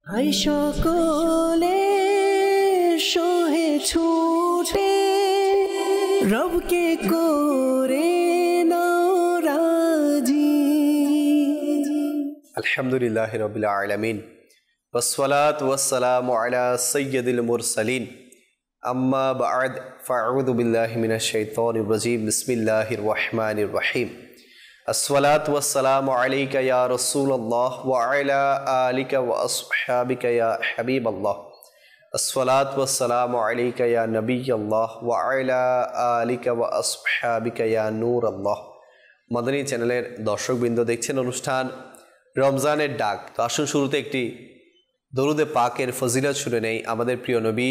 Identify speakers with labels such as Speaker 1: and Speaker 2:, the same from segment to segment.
Speaker 1: High সকলে সোহে ছুটে রবকে করে নাও রাজি।
Speaker 2: আলহামদুলিল্লাহি রাব্বিল আলামিন ওয়াসসালাতু ওয়াসসালামু আলা সাইয়্যিদিল মুরসালিন আম্মা বা'দ ফাআউযু বিল্লাহি মিনাশ শাইতানির রাজীম বিসমিল্লাহির রহমানির রহিম। আসসালাতু ওয়াসসালামু আলাইকা ইয়া রাসূলুল্লাহ ওয়া আলা আলিকা ওয়া আসহাবিকা ইয়া হাবিবাল্লাহ। আসসালাতু ওয়াসসালামু আলাইকা ইয়া নবিয়াল্লাহ ওয়া আলা আলিকা ওয়া আসহাবিকা ইয়া নূরাল্লাহ। মাদানী চ্যানেলের দর্শকবৃন্দ, দেখছেন অনুষ্ঠান রমজানের ডাক। তো আসুন শুরুতে একটি দরুদে পাকের ফজিলত শুনে নেই আমাদের প্রিয় নবী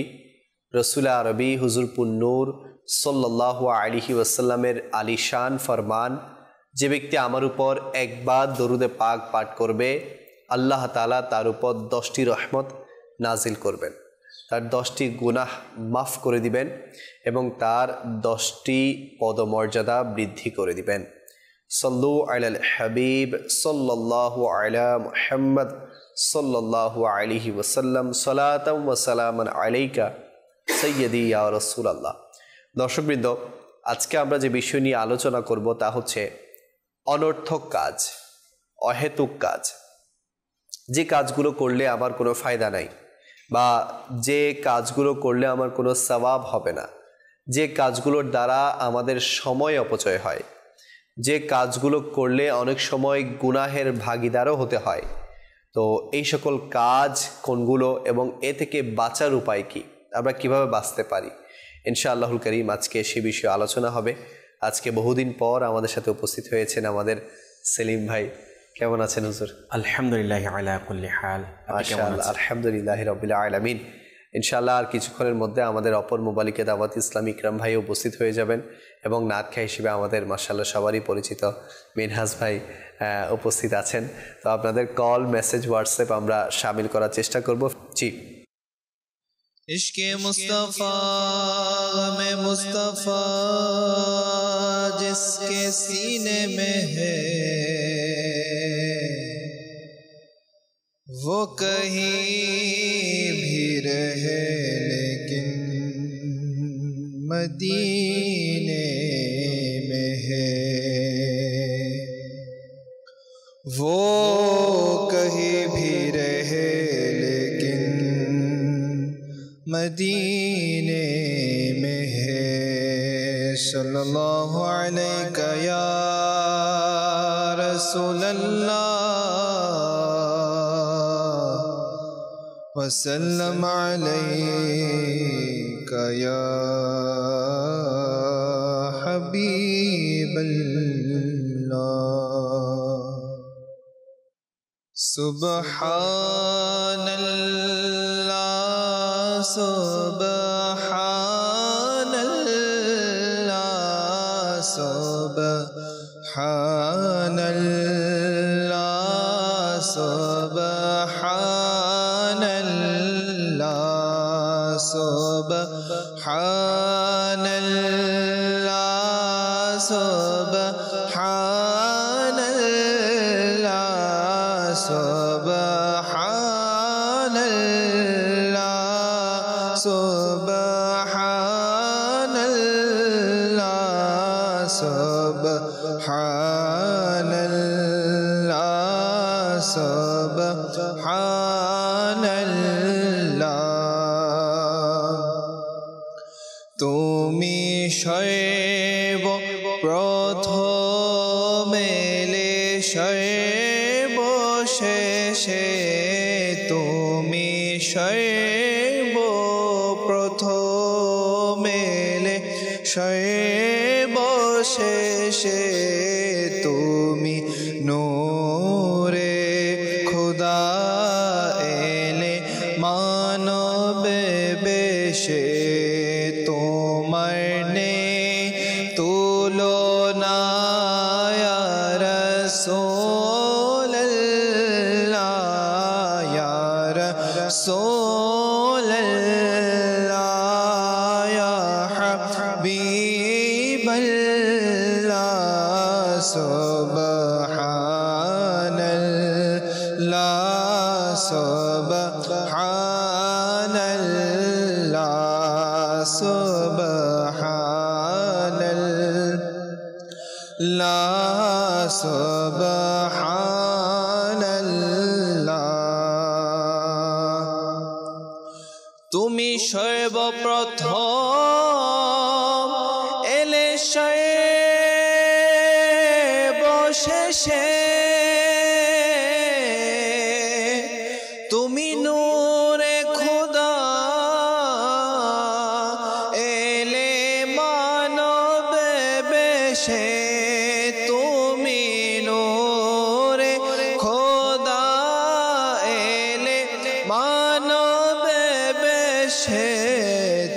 Speaker 2: রসুল আরবি হুজুর পুন্নূর সাল্লাল্লাহু আলাইহি ওয়াসাল্লামের আলিশান ফরমান, যে ব্যক্তি আমার উপর একবার দরুদে পাক পাঠ করবে আল্লাহ তাআলা তার উপর 10টি রহমত নাজিল করবেন, তার 10টি গুনাহ মাফ করে দিবেন এবং তার 10টি পদমর্যাদা বৃদ্ধি করে দিবেন। সল্লু আলাল হাবিব সাল্লাল্লাহু আলা মুহাম্মদ সাল্লাল্লাহু আলাইহি ওয়াসাল্লাম সালাতাম ওয়া সালামান আলাইকা সাইয়্যিদি ইয়া রাসূলুল্লাহ। দর্শকবৃন্দ, আজকে আমরা যে বিষয় নিয়ে আলোচনা করব তা হচ্ছে অনর্থক কাজ, অহেতুক কাজ, যে কাজগুলো করলে আমার কোনো ফায়দা নাই বা যে কাজগুলো করলে আমার কোনো সওয়াব হবে না, যে কাজগুলোর দ্বারা আমাদের সময় অপচয় হয়, যে কাজগুলো করলে অনেক সময় গুনাহের ভাগীদারও হতে হয়। তো এই সকল কাজ কোনগুলো এবং এ থেকে বাঁচার উপায় কি, আমরা কিভাবে বাঁচতে পারি, ইনশাআল্লাহুল কারীম আজকে সে বিষয়ে আলোচনা হবে। আজকে বহুদিন পর আমাদের সাথে উপস্থিত হয়েছেন আমাদের সেলিম ভাই। কেমন আছেন হুজুর?
Speaker 3: আলহামদুলিল্লাহ আলা কুল্লি হাল।
Speaker 2: মাশাআল্লাহ, আলহামদুলিল্লাহি রাব্বিল আলামিন। ইনশাআল্লাহ আর কিছুক্ষণের মধ্যে আমাদের অপর মোবালিকে দাওয়াত ইসলাম ইকরাম ভাই উপস্থিত হয়ে যাবেন এবং নাত খাই হিসেবে আমাদের মাশাআল্লাহ সবারই পরিচিত মিনহাজ ভাই উপস্থিত আছেন। তো আপনাদের কল, মেসেজ, হোয়াটসঅ্যাপ আমরা শামিল করার চেষ্টা করব। জি।
Speaker 4: इश्क़े मुस्तफ़ा में मुस्तफ़ा जिसके सीने में है, वो कहीं भी रहे लेकिन मदीने में है। वो कहीं भी रहे लेकिन मदीने में है। सल्लल्लाहु अलैका या रसूल अल्लाह वसल्लम अलैका या हबीब अल्लाह। सुब्हानल्लाह सुब्हानल्लाह सुब्हानल्लाह सुब्हानल्लाह सुब्हानल्लाह सुब्हानल्लाह सुब्हानल्लाह सुब्हानल्लाह सुब्हानल्लाह सुब्हानल्लाह। তুমি শৈব প্রথমে লে শৈব শেষে, তুমি শৈব প্রথমে লে শৈব শেষে, তুমি নূরে খুদা এলে মানবে বেশে, তোমার নেই তুলনা ইয়া রাসূলুল্লাহ ইয়া রাসূলুল্লাহ ইয়া হাবিবাল্লাহ। সুবহানাল্লাহ সুবহানাল্লাহ সুবহানাল্লাহ সুবহানাল্লাহ সুবহানাল্লাহ তুমি সর্বপ্রথম এলে বশেষে তুমি নূরে খোদা এলে মানবে বেশে তুমি নূরে খোদা এলে মানবে বেশে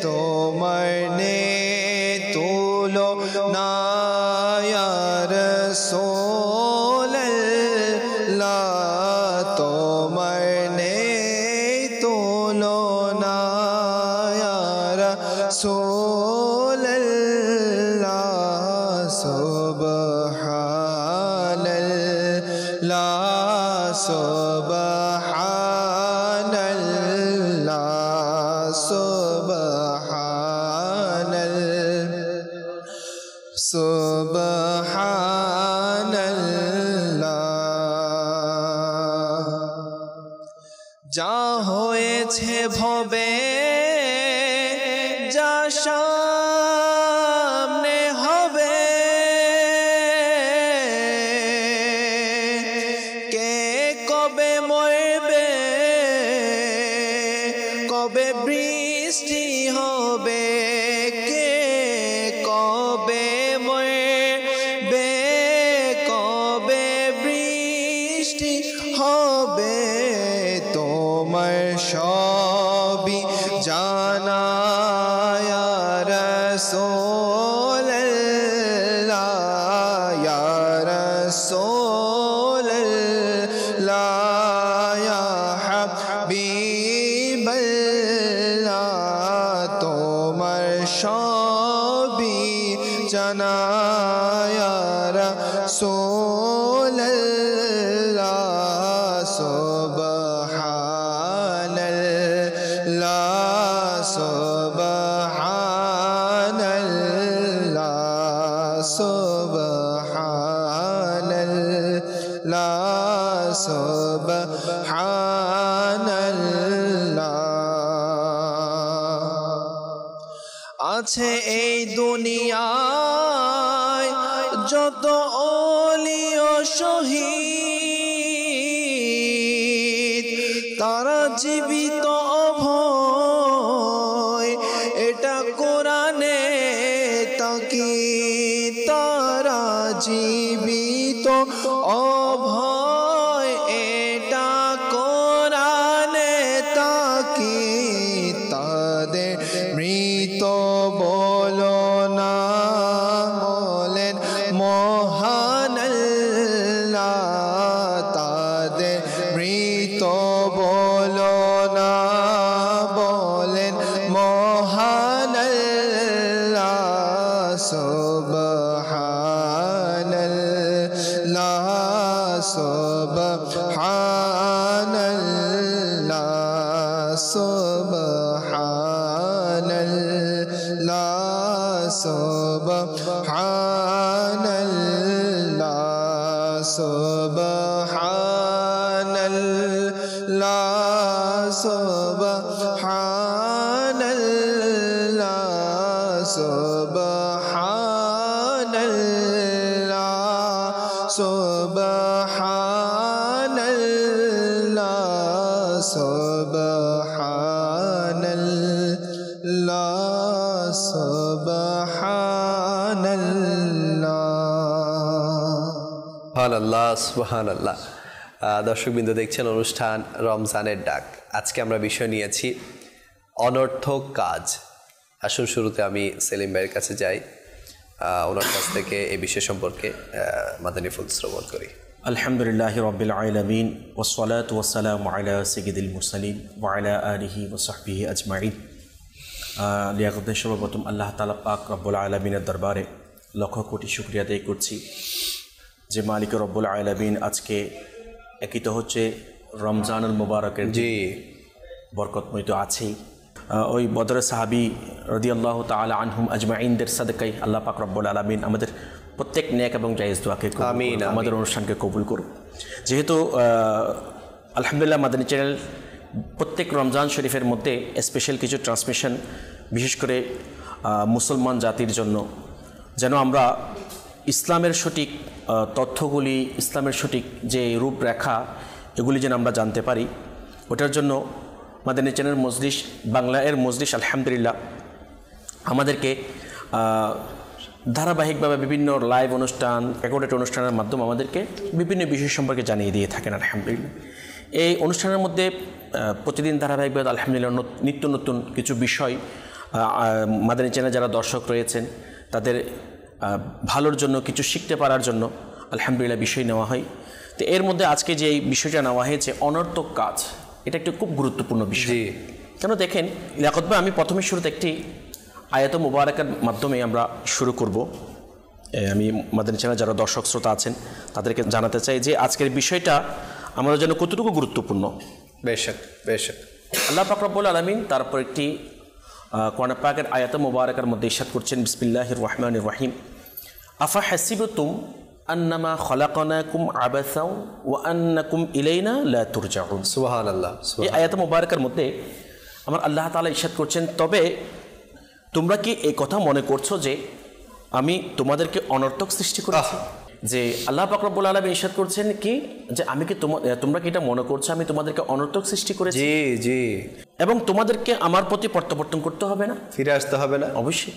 Speaker 4: তোমার নে তুলো না ইয়া রাসূলুল্লাহ তোমার নে তুলো না ইয়া রাসূলুল্লাহ সুবহানাল্লাহ সুবহানাল্লাহ সুবহানাল্লাহ যা হয়েছে ভবে যা সামনে হবে কে কবে মরবে কবে বৃষ্টি হবে কে কবে মরবে কবে বৃষ্টি হবে তোমার সবই জানা ইয়া রাসূলুল্লাহ ইয়া রাসূলুল্লাহ ইয়া হাবিবাল্লাহ তোমার সবই জানা ইয়া রাসূলুল্লাহ সুবহানাল্লাহ সুবহানাল্লাহ সুবহানাল্লাহ সুবহানাল্লাহ আছে এই দুনিয়ায় যত ওলি ও শহীদ তারা জীবিত অভয় এটা কোরআনে তাকিদ তারা জীবিত অভয় এটা কোরআনে তাকিদ তাদের মৃত বলো না বলেন মহান আল্লাহ তাদের মৃত বলো না বলেন মহান আল্লাহ সুবহানাল্লাহ সুবহানাল্লাহ সুবহানাল্লাহ সুবহানাল্লাহ সুবহানাল্লাহ সুবহানাল্লাহ সুবহানাল্লাহ সুবহানাল্লাহ সুবহানাল্লাহ
Speaker 2: সুবহানাল্লাহ সুবহানাল্লাহ। দর্শকবৃন্দ দেখছেন অনুষ্ঠান রমজানের ডাক। আজকে আমরা বিষয় নিয়েছি অনর্থক কাজ। আসুন শুরুতে আমি সেলিম ভাইয়ের কাছে যাই, ওনার কাছ থেকে এই বিষয় সম্পর্কে মাদানী ফুল শ্রবণ করি।
Speaker 3: আলহামদুলিল্লাহ রাব্বিল আলামিন ওয়াসসালাতু ওয়াসসালামু আলা সাইয়্যিদিল মুরসালিন ওয়া আলা আলিহি ওয়া সাহবিহি আজমাইন। লিয়াকতে সর্বপ্রথম আল্লাহ তাআলা পাক রব্বুল আলামিনের দরবারে লক্ষ কোটি শুকরিয়া আদায় করছি যে মালিক রব্বুল আলামিন আজকে একিত হচ্ছে রমজানুল মুবারকের
Speaker 2: জি
Speaker 3: বরকতময় তো আছেই। ওই বদরের সাহাবী রাদিয়াল্লাহু তাআলা আনহুম আজমাইনদের সাদকায় আল্লাহ পাক রব্বুল আলামিন আমাদের প্রত্যেক নেক এবং জায়েজ দোয়াকে কবুল করুন, আমাদের অনুষ্ঠানকে কবুল করুন। যেহেতু আলহামদুলিল্লাহ মাদানী চ্যানেল প্রত্যেক রমজান শরীফের মধ্যে স্পেশাল কিছু ট্রান্সমিশন, বিশেষ করে মুসলমান জাতির জন্য, যেন আমরা ইসলামের সঠিক তথ্যগুলি, ইসলামের সঠিক যে রূপরেখা, এগুলি যেন আমরা জানতে পারি, ওটার জন্য মাদানী চ্যানেল মজলিস, বাংলা এর মজলিস আলহামদুলিল্লাহ আমাদেরকে ধারাবাহিকভাবে বিভিন্ন লাইভ অনুষ্ঠান, রেকর্ডেড অনুষ্ঠানের মাধ্যমে আমাদেরকে বিভিন্ন বিষয় সম্পর্কে জানিয়ে দিয়ে থাকেন আলহামদুলিল্লাহ। এই অনুষ্ঠানের মধ্যে প্রতিদিন ধারাবাহিকভাবে আলহামদুলিল্লাহ নিত্য নতুন কিছু বিষয় মাদানী চ্যানেল যারা দর্শক রয়েছেন তাদের ভালোর জন্য, কিছু শিখতে পারার জন্য আলহামদুলিল্লাহ বিষয় নেওয়া হয়। তো এর মধ্যে আজকে যে এই বিষয়টা নেওয়া হয়েছে অনর্থক কাজ, এটা একটি খুব গুরুত্বপূর্ণ বিষয়। কেন দেখেন লিয়াকত ভাই, আমি প্রথমে শুরুতে একটি আয়াত মুবারাকার মাধ্যমে আমরা শুরু করব। আমি মাদানী চ্যানেল যারা দর্শক শ্রোতা আছেন তাদেরকে জানাতে চাই যে আজকের বিষয়টা আমাদের জন্য কতটুকু গুরুত্বপূর্ণ।
Speaker 2: বেশক বেশক
Speaker 3: আল্লাহ পাক রব্বুল আলামিন তারপর একটি কোরআন পাকের আয়াত মুবারাকার মধ্যে ইরশাদ করছেন, বিসমিল্লাহির রহমানির রহিম, আফা হাসিবতুম আন্নামা খলাকনাকুম আবাসাও ওয়া আন্নাকুম ইলাইনা লা তুরজাউন।
Speaker 2: সুবহানাল্লাহ।
Speaker 3: এই আয়াত মুবারাকার মধ্যে আমার আল্লাহ তাআলা ইরশাদ করছেন, তবে তোমরা কি এই কথা মনে করছো যে আমি তোমাদেরকে অনর্থক সৃষ্টি করেছি? যে আল্লাহ পাক রব্বুল আলামিন ইরশাদ করছেন কি, যে আমি কি তোমরা কি এটা মনে করছো আমি তোমাদেরকে অনর্থক সৃষ্টি করেছি?
Speaker 2: জি জি।
Speaker 3: এবং তোমাদেরকে আমার প্রতি প্রত্যাবর্তন করতে হবে না,
Speaker 2: ফিরে আসতে হবে না?
Speaker 3: অবশ্যই।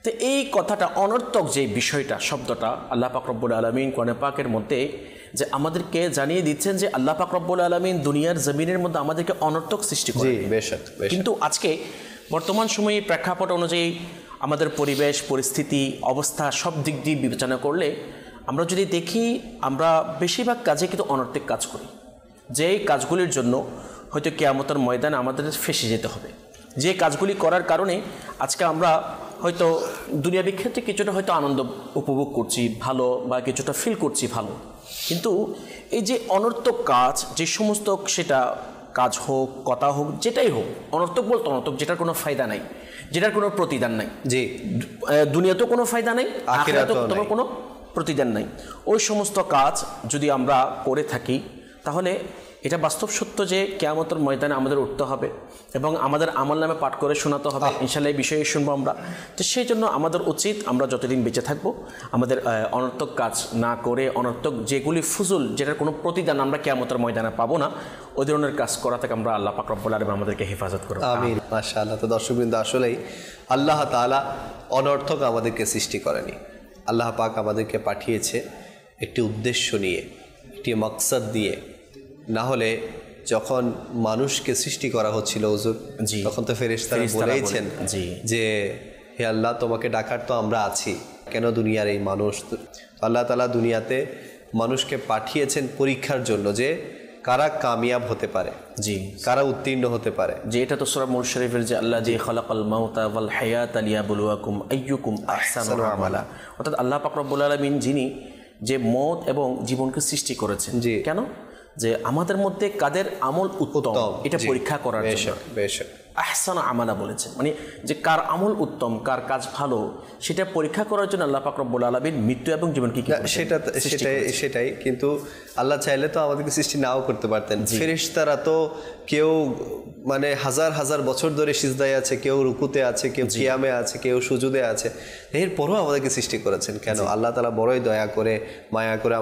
Speaker 3: তো এই কথাটা অনর্থক যে বিষয়টা, শব্দটা আল্লাহ পাক রব্বুল আলামিন কোরআন পাকের মধ্যে যে আমাদেরকে জানিয়ে দিচ্ছেন যে আল্লাহ পাক রব্বুল আলামিন দুনিয়ার জমিনের মধ্যে আমাদেরকে অনর্থক সৃষ্টি করে।
Speaker 2: জি বেশক।
Speaker 3: কিন্তু আজকে বর্তমান সময়ে প্রেক্ষাপট অনুযায়ী আমাদের পরিবেশ, পরিস্থিতি, অবস্থা সব দিক দিয়ে বিবেচনা করলে আমরা যদি দেখি, আমরা বেশিরভাগ কাজে কিন্তু অনর্থক কাজ করি, যেই কাজগুলির জন্য হয়তো কিয়ামতের ময়দানে আমাদের ফেঁসে যেতে হবে। যে কাজগুলি করার কারণে আজকে আমরা হয়তো দুনিয়াবি ক্ষেত্রে কিছুটা হয়তো আনন্দ উপভোগ করছি ভালো, বা কিছুটা ফিল করছি ভালো, কিন্তু এই যে অনর্থক কাজ, যে সমস্ত সেটা কাজ হোক, কথা হোক, যেটাই হোক, অনর্থক বলতে অনর্থক, যেটার কোনো ফায়দা নাই, যেটার কোনো প্রতিদান নাই।
Speaker 2: জি,
Speaker 3: দুনিয়াতেও কোনো ফায়দা নাই, আখিরাতেও তোমার কোনো প্রতিদান নাই। ওই সমস্ত কাজ যদি আমরা করে থাকি তাহলে এটা বাস্তব সত্য যে কিয়ামতের ময়দানে আমাদের উঠতে হবে এবং আমাদের আমল নামে পাঠ করে শোনাতে হবে। ইনশাআল্লাহ এই বিষয়ে শুনবো আমরা। তো সেই জন্য আমাদের উচিত আমরা যতদিন বেঁচে থাকবো আমাদের অনর্থক কাজ না করে, অনর্থক যেগুলি ফুজুল, যেটার কোনো প্রতিদান আমরা কিয়ামতের ময়দানে পাবো না, ওই ধরনের কাজ করা থেকে আমরা আল্লাহ পাক রব্বুল আলামিন আমাদেরকে হেফাজত করব।
Speaker 2: আমিন। মাশাআল্লাহ। তো দর্শকবৃন্দ, আসলেই আল্লাহ তাআলা অনর্থক আমাদেরকে সৃষ্টি করেনি। আল্লাহ পাক আমাদেরকে পাঠিয়েছে একটি উদ্দেশ্য নিয়ে, একটি মাকসাদ দিয়ে। না হলে যখন মানুষকে সৃষ্টি করা হচ্ছিল হুজুর, তখন তো ফেরেশতারা বলেইছেন যে হে আল্লাহ, তোমাকে ডাকার তো আমরা আছি, কেন দুনিয়ার এই মানুষ? আল্লাহ তাআলা দুনিয়াতে মানুষকে পাঠিয়েছেন পরীক্ষার জন্য, যে কারা কামিয়াব হতে পারে,
Speaker 3: জি,
Speaker 2: কারা উত্তীর্ণ হতে পারে।
Speaker 3: যে এটা তো সূরা মুলক শরীফের যে আল্লাহ যে খালাকাল মাউতা ওয়াল হায়াতা লিয়াবলুয়াকুম আইয়ুকুম আহসানু আমালা, অর্থাৎ আল্লাহ পাক রব্বুল আলামিন যিনি যে মওত এবং জীবনকে সৃষ্টি করেছেন। কেন? যে আমাদের মধ্যে কাদের আমল উত্তম এটা পরীক্ষা করার জন্য। আহসান আমালা বলেছেন, মানে যে কার আমল উত্তম, কার কাজ ভালো, সেটা পরীক্ষা করার জন্য আল্লাহ পাক রব্বুল আলামিন মৃত্যু এবং জীবনকে
Speaker 2: সেটাই। কিন্তু আল্লাহ চাইলে তো আমাদেরকে সৃষ্টি নাও করতে পারতেন। ফেরেশতারা তো কেউ মানে হাজার হাজার বছর ধরে সিজদায় আছে, কেউ রুকুতে আছে, কেউ কিয়ামে আছে, কেউ সুজুদে আছে, এরপরও আমাদেরকে সৃষ্টি করেছেন। কেন? আল্লাহ তাআলা বড়ই দয়া করে, মায়া করে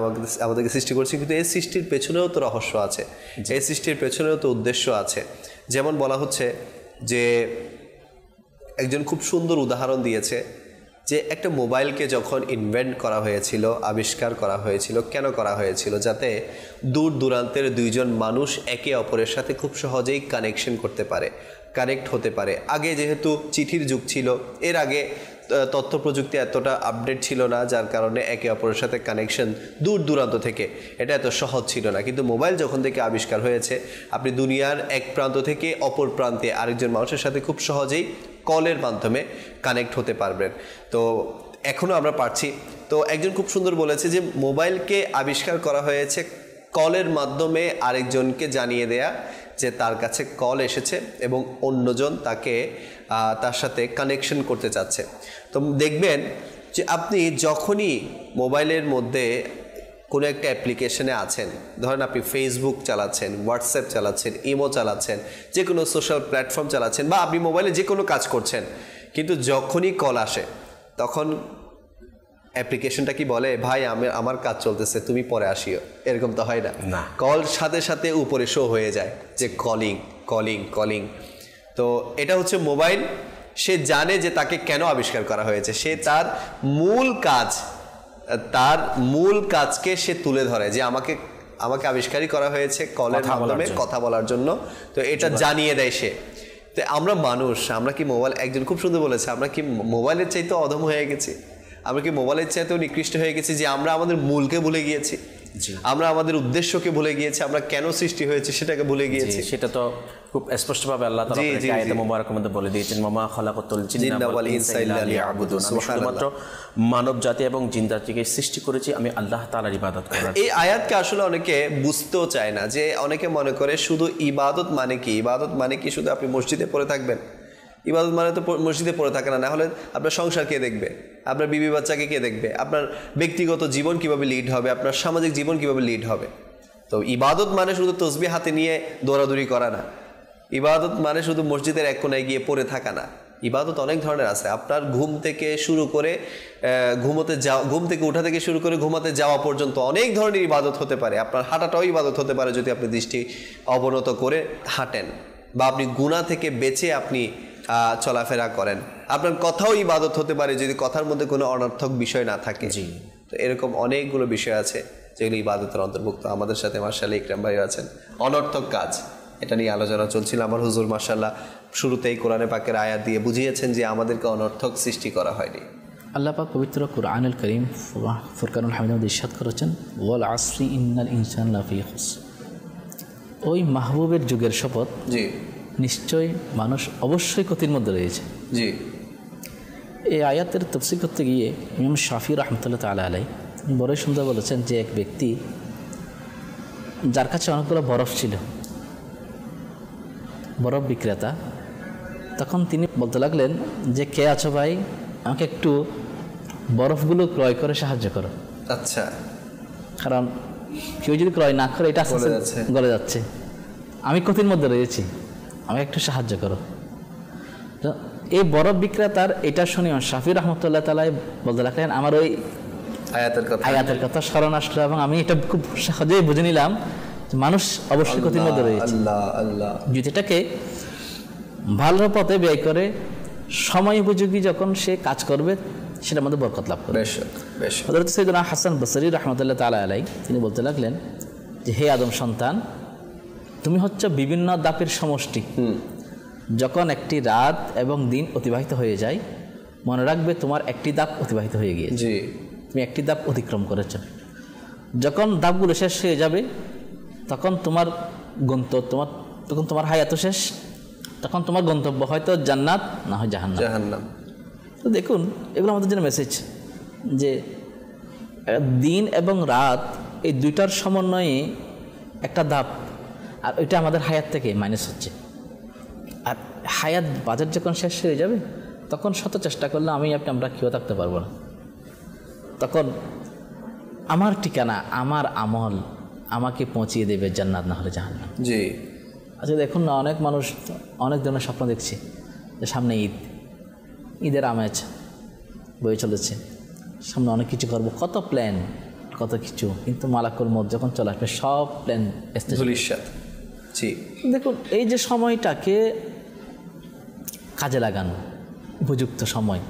Speaker 2: আমাদেরকে সৃষ্টি করেছেন। কিন্তু এই সৃষ্টির পেছনেও তো রহস্য আছে, এই সৃষ্টির পেছনেও তো উদ্দেশ্য আছে। যেমন বলা হচ্ছে যে একজন খুব সুন্দর উদাহরণ দিয়েছে যে একটা মোবাইলকে যখন ইনভেন্ট করা হয়েছিল, আবিষ্কার করা হয়েছিল, কেন করা হয়েছিল? যাতে দূর দূরান্তের দুইজন মানুষ একে অপরের সাথে খুব সহজেই কানেক্ট হতে পারে। আগে যেহেতু চিঠির যুগ ছিল, এর আগে তথ্য প্রযুক্তি এতটা আপডেট ছিল না, যার কারণে একে অপরের সাথে কানেকশন দূর দূরান্ত থেকে এটা এত সহজ ছিল না। কিন্তু মোবাইল যখন থেকে আবিষ্কার হয়েছে, আপনি দুনিয়ার এক প্রান্ত থেকে অপর প্রান্তে আরেকজন মানুষের সাথে খুব সহজেই কলের মাধ্যমে কানেক্ট হতে পারবেন। তো এখনও আমরা পারছি। তো একজন খুব সুন্দর বলেছে যে মোবাইলকে আবিষ্কার করা হয়েছে কলের মাধ্যমে আরেকজনকে জানিয়ে দেয়া যে তার কাছে কল এসেছে এবং অন্যজন তার সাথে কানেকশন করতে চাচ্ছে। তো দেখবেন যে আপনি যখনই মোবাইলের মধ্যে কোনো একটা অ্যাপ্লিকেশনে আছেন, ধরেন আপনি ফেসবুক চালাচ্ছেন, হোয়াটসঅ্যাপ চালাচ্ছেন, ইমো চালাচ্ছেন, যে কোনো সোশ্যাল প্ল্যাটফর্ম চালাচ্ছেন, বা আপনি মোবাইলে যে কোনো কাজ করছেন, কিন্তু যখনই কল আসে তখন অ্যাপ্লিকেশনটা কি বলে, ভাই আমার কাজ চলতেছে, তুমি পরে আসিও? এরকম তো হয় না। কল সাথে সাথে উপরে শো হয়ে যায় যে কলিং কলিং কলিং। তো এটা হচ্ছে মোবাইল, সে জানে যে তাকে কেন আবিষ্কার করা হয়েছে, সে তার মূল কাজকে সে তুলে ধরে যে আমাকে আবিষ্কারই করা হয়েছে কলের মাধ্যমে কথা বলার জন্য। তো এটা জানিয়ে দেয় সে। তো আমরা মানুষ, আমরা কি মোবাইল, একজন খুব সুন্দর বলেছে, আমরা কি মোবাইলের চাইতে অধম হয়ে গেছি? আমরা কি মোবাইলের চাইতেও নিকৃষ্ট হয়ে গেছি যে আমরা আমাদের মূলকে ভুলে গিয়েছি, আমরা আমাদের উদ্দেশ্যকে ভুলে গিয়েছি, আমরা কেন সৃষ্টি হয়েছে সেটাকে ভুলে গিয়েছি।
Speaker 3: সেটা তো খুব স্পষ্টভাবে আল্লাহ তাআলা আয়াতে মুবারাকার মধ্যে বলে দিয়েছেন, মামা খালাকাতুল জিন্না ওয়াল ইনসা ইল্লা লিয়াবুদুন, আমি শুধুমাত্র মানব জাতি এবং জিন জাতিকে সৃষ্টি করেছি আমি আল্লাহ তাআলার ইবাদত করার।
Speaker 2: এই আয়াতকে আসলে অনেকে বুঝতেও চায় না, যে অনেকে মনে করে শুধু ইবাদত মানে কি, ইবাদত মানে কি শুধু আপনি মসজিদে পড়ে থাকবেন? ইবাদত মানে তো মসজিদে পড়ে থাকে না হলে আপনার সংসার কে দেখবে, আপনার বিবি বাচ্চাকে কে দেখবে, আপনার ব্যক্তিগত জীবন কিভাবে লিড হবে, আপনার সামাজিক জীবন কিভাবে লিড হবে? তো ইবাদত মানে শুধু তসবিহ হাতে নিয়ে দৌড়াদৌড়ি করা না, ইবাদত মানে শুধু মসজিদের এক কোণায় গিয়ে পড়ে থাকা না। ইবাদত অনেক ধরনের আছে। আপনার ঘুম থেকে শুরু করে ঘুম থেকে উঠা থেকে শুরু করে ঘুমাতে যাওয়া পর্যন্ত অনেক ধরনের ইবাদত হতে পারে। আপনার হাঁটাটাও ইবাদত হতে পারে যদি আপনি দৃষ্টি অবনত করে হাঁটেন, বা আপনি গুনাহ থেকে বেঁচে আপনি চলাফেরা করেন। আপনার কথাও ইবাদত হতে পারে যদি কথার মধ্যে কোনো অনর্থক বিষয় না থাকে। তো এরকম অনেকগুলো বিষয় আছে যেগুলো ইবাদতের অন্তর্ভুক্ত। আমাদের সাথে মাশাআল্লাহ ইকরাম ভাই আছেন। অনর্থক কাজ, এটা নিয়ে আলোচনা চলছিল। আমার হুজুর মাশাআল্লাহ শুরুতেই কোরআনে পাকের আয়াত দিয়ে বুঝিয়েছেন যে আমাদেরকে অনর্থক সৃষ্টি করা হয়নি।
Speaker 5: আল্লাহ পাক পবিত্র কুরআনুল কারীম ফুরকানুল হামিদের মধ্যে ইরশাদ করেছেন, ওয়াল আসরি ইন্নাল ইনসানা লাফি খুসর। ওই মাহবুবের যুগের শপথ,
Speaker 2: জি,
Speaker 5: নিশ্চয়ই মানুষ অবশ্যই ক্ষতির মধ্যে রয়েছে।
Speaker 2: জি,
Speaker 5: এই আয়াতের তাফসীর করতে গিয়ে ইমাম শাফি রাহমাতুল্লাহ তাআলা আলাইহি বড়ই সুন্দর বলেছেন যে এক ব্যক্তি যার কাছে অনেকগুলো বরফ ছিল, বরফ বিক্রেতা, তখন তিনি বলতে লাগলেন যে কে আছো ভাই, আমাকে একটু বরফগুলো ক্রয় করে সাহায্য করো।
Speaker 2: আচ্ছা,
Speaker 5: কারণ কেউ যদি ক্রয় না করে এটা আস্তে আস্তে গলে যাচ্ছে, আমি ক্ষতির মধ্যে রয়েছি, আমাকে একটু সাহায্য করো। তো এই বরফ বিক্রেতার এটা শুনে শাফি রহমতুল্লাহ তাআলা বলতে লাগলেন আমার ওই আয়াতের কথা স্মরণ আসলো, এবং আমি এটা খুব সহজেই বুঝে নিলাম মানুষ অবশ্যই ক্ষতির মধ্যে রয়েছে। যদি এটাকে ভালো পথে ব্যয় করে সময় উপযোগী যখন সে কাজ করবে সেটার মধ্যে বরকত লাভ করবে। হযরত সাইয়েদনা হাসান বসরি রাহমাতুল্লাহ তাআলা আলাইহি তিনি বলতে লাগলেন যে হে আদম সন্তান, তুমি হচ্ছে বিভিন্ন দাপের সমষ্টি। যখন একটি রাত এবং দিন অতিবাহিত হয়ে যায়, মনে রাখবে তোমার একটি দাপ অতিবাহিত হয়ে গিয়েছে, তুমি একটি দাপ অতিক্রম করেছ। যখন দাপগুলো শেষ হয়ে যাবে তখন তোমার তখন তোমার হায়াত শেষ, তখন তোমার গন্তব্য হয়তো জান্নাত না হয় জাহান্নাম। তো দেখুন, এগুলো আমাদের জন্য মেসেজ যে দিন এবং রাত এই দুইটার সমন্বয়ে একটা ধাপ, আর ওইটা আমাদের হায়াত থেকে মাইনাস হচ্ছে। আর হায়াত বাজার যখন শেষ হয়ে যাবে তখন শত চেষ্টা করলে আমরা কেউ থাকতে পারবো না। তখন আমার ঠিকানা, আমার আমল আমাকে পৌঁছিয়ে দেবে জান্নাত না হলে জাহান্নাম।
Speaker 2: জি,
Speaker 5: আচ্ছা দেখুন না, অনেক মানুষ অনেক ধরনের স্বপ্ন দেখছে যে সামনে ঈদের আমেজ বয়ে চলেছে, সামনে অনেক কিছু করবো, কত প্ল্যান, কত কিছু, কিন্তু মালাকুল মউত যখন চলে আসবে সব প্ল্যান ধূলিসাৎ। জি, দেখুন এই যে সময়টাকে কাজে লাগানো, উপযুক্ত সময়,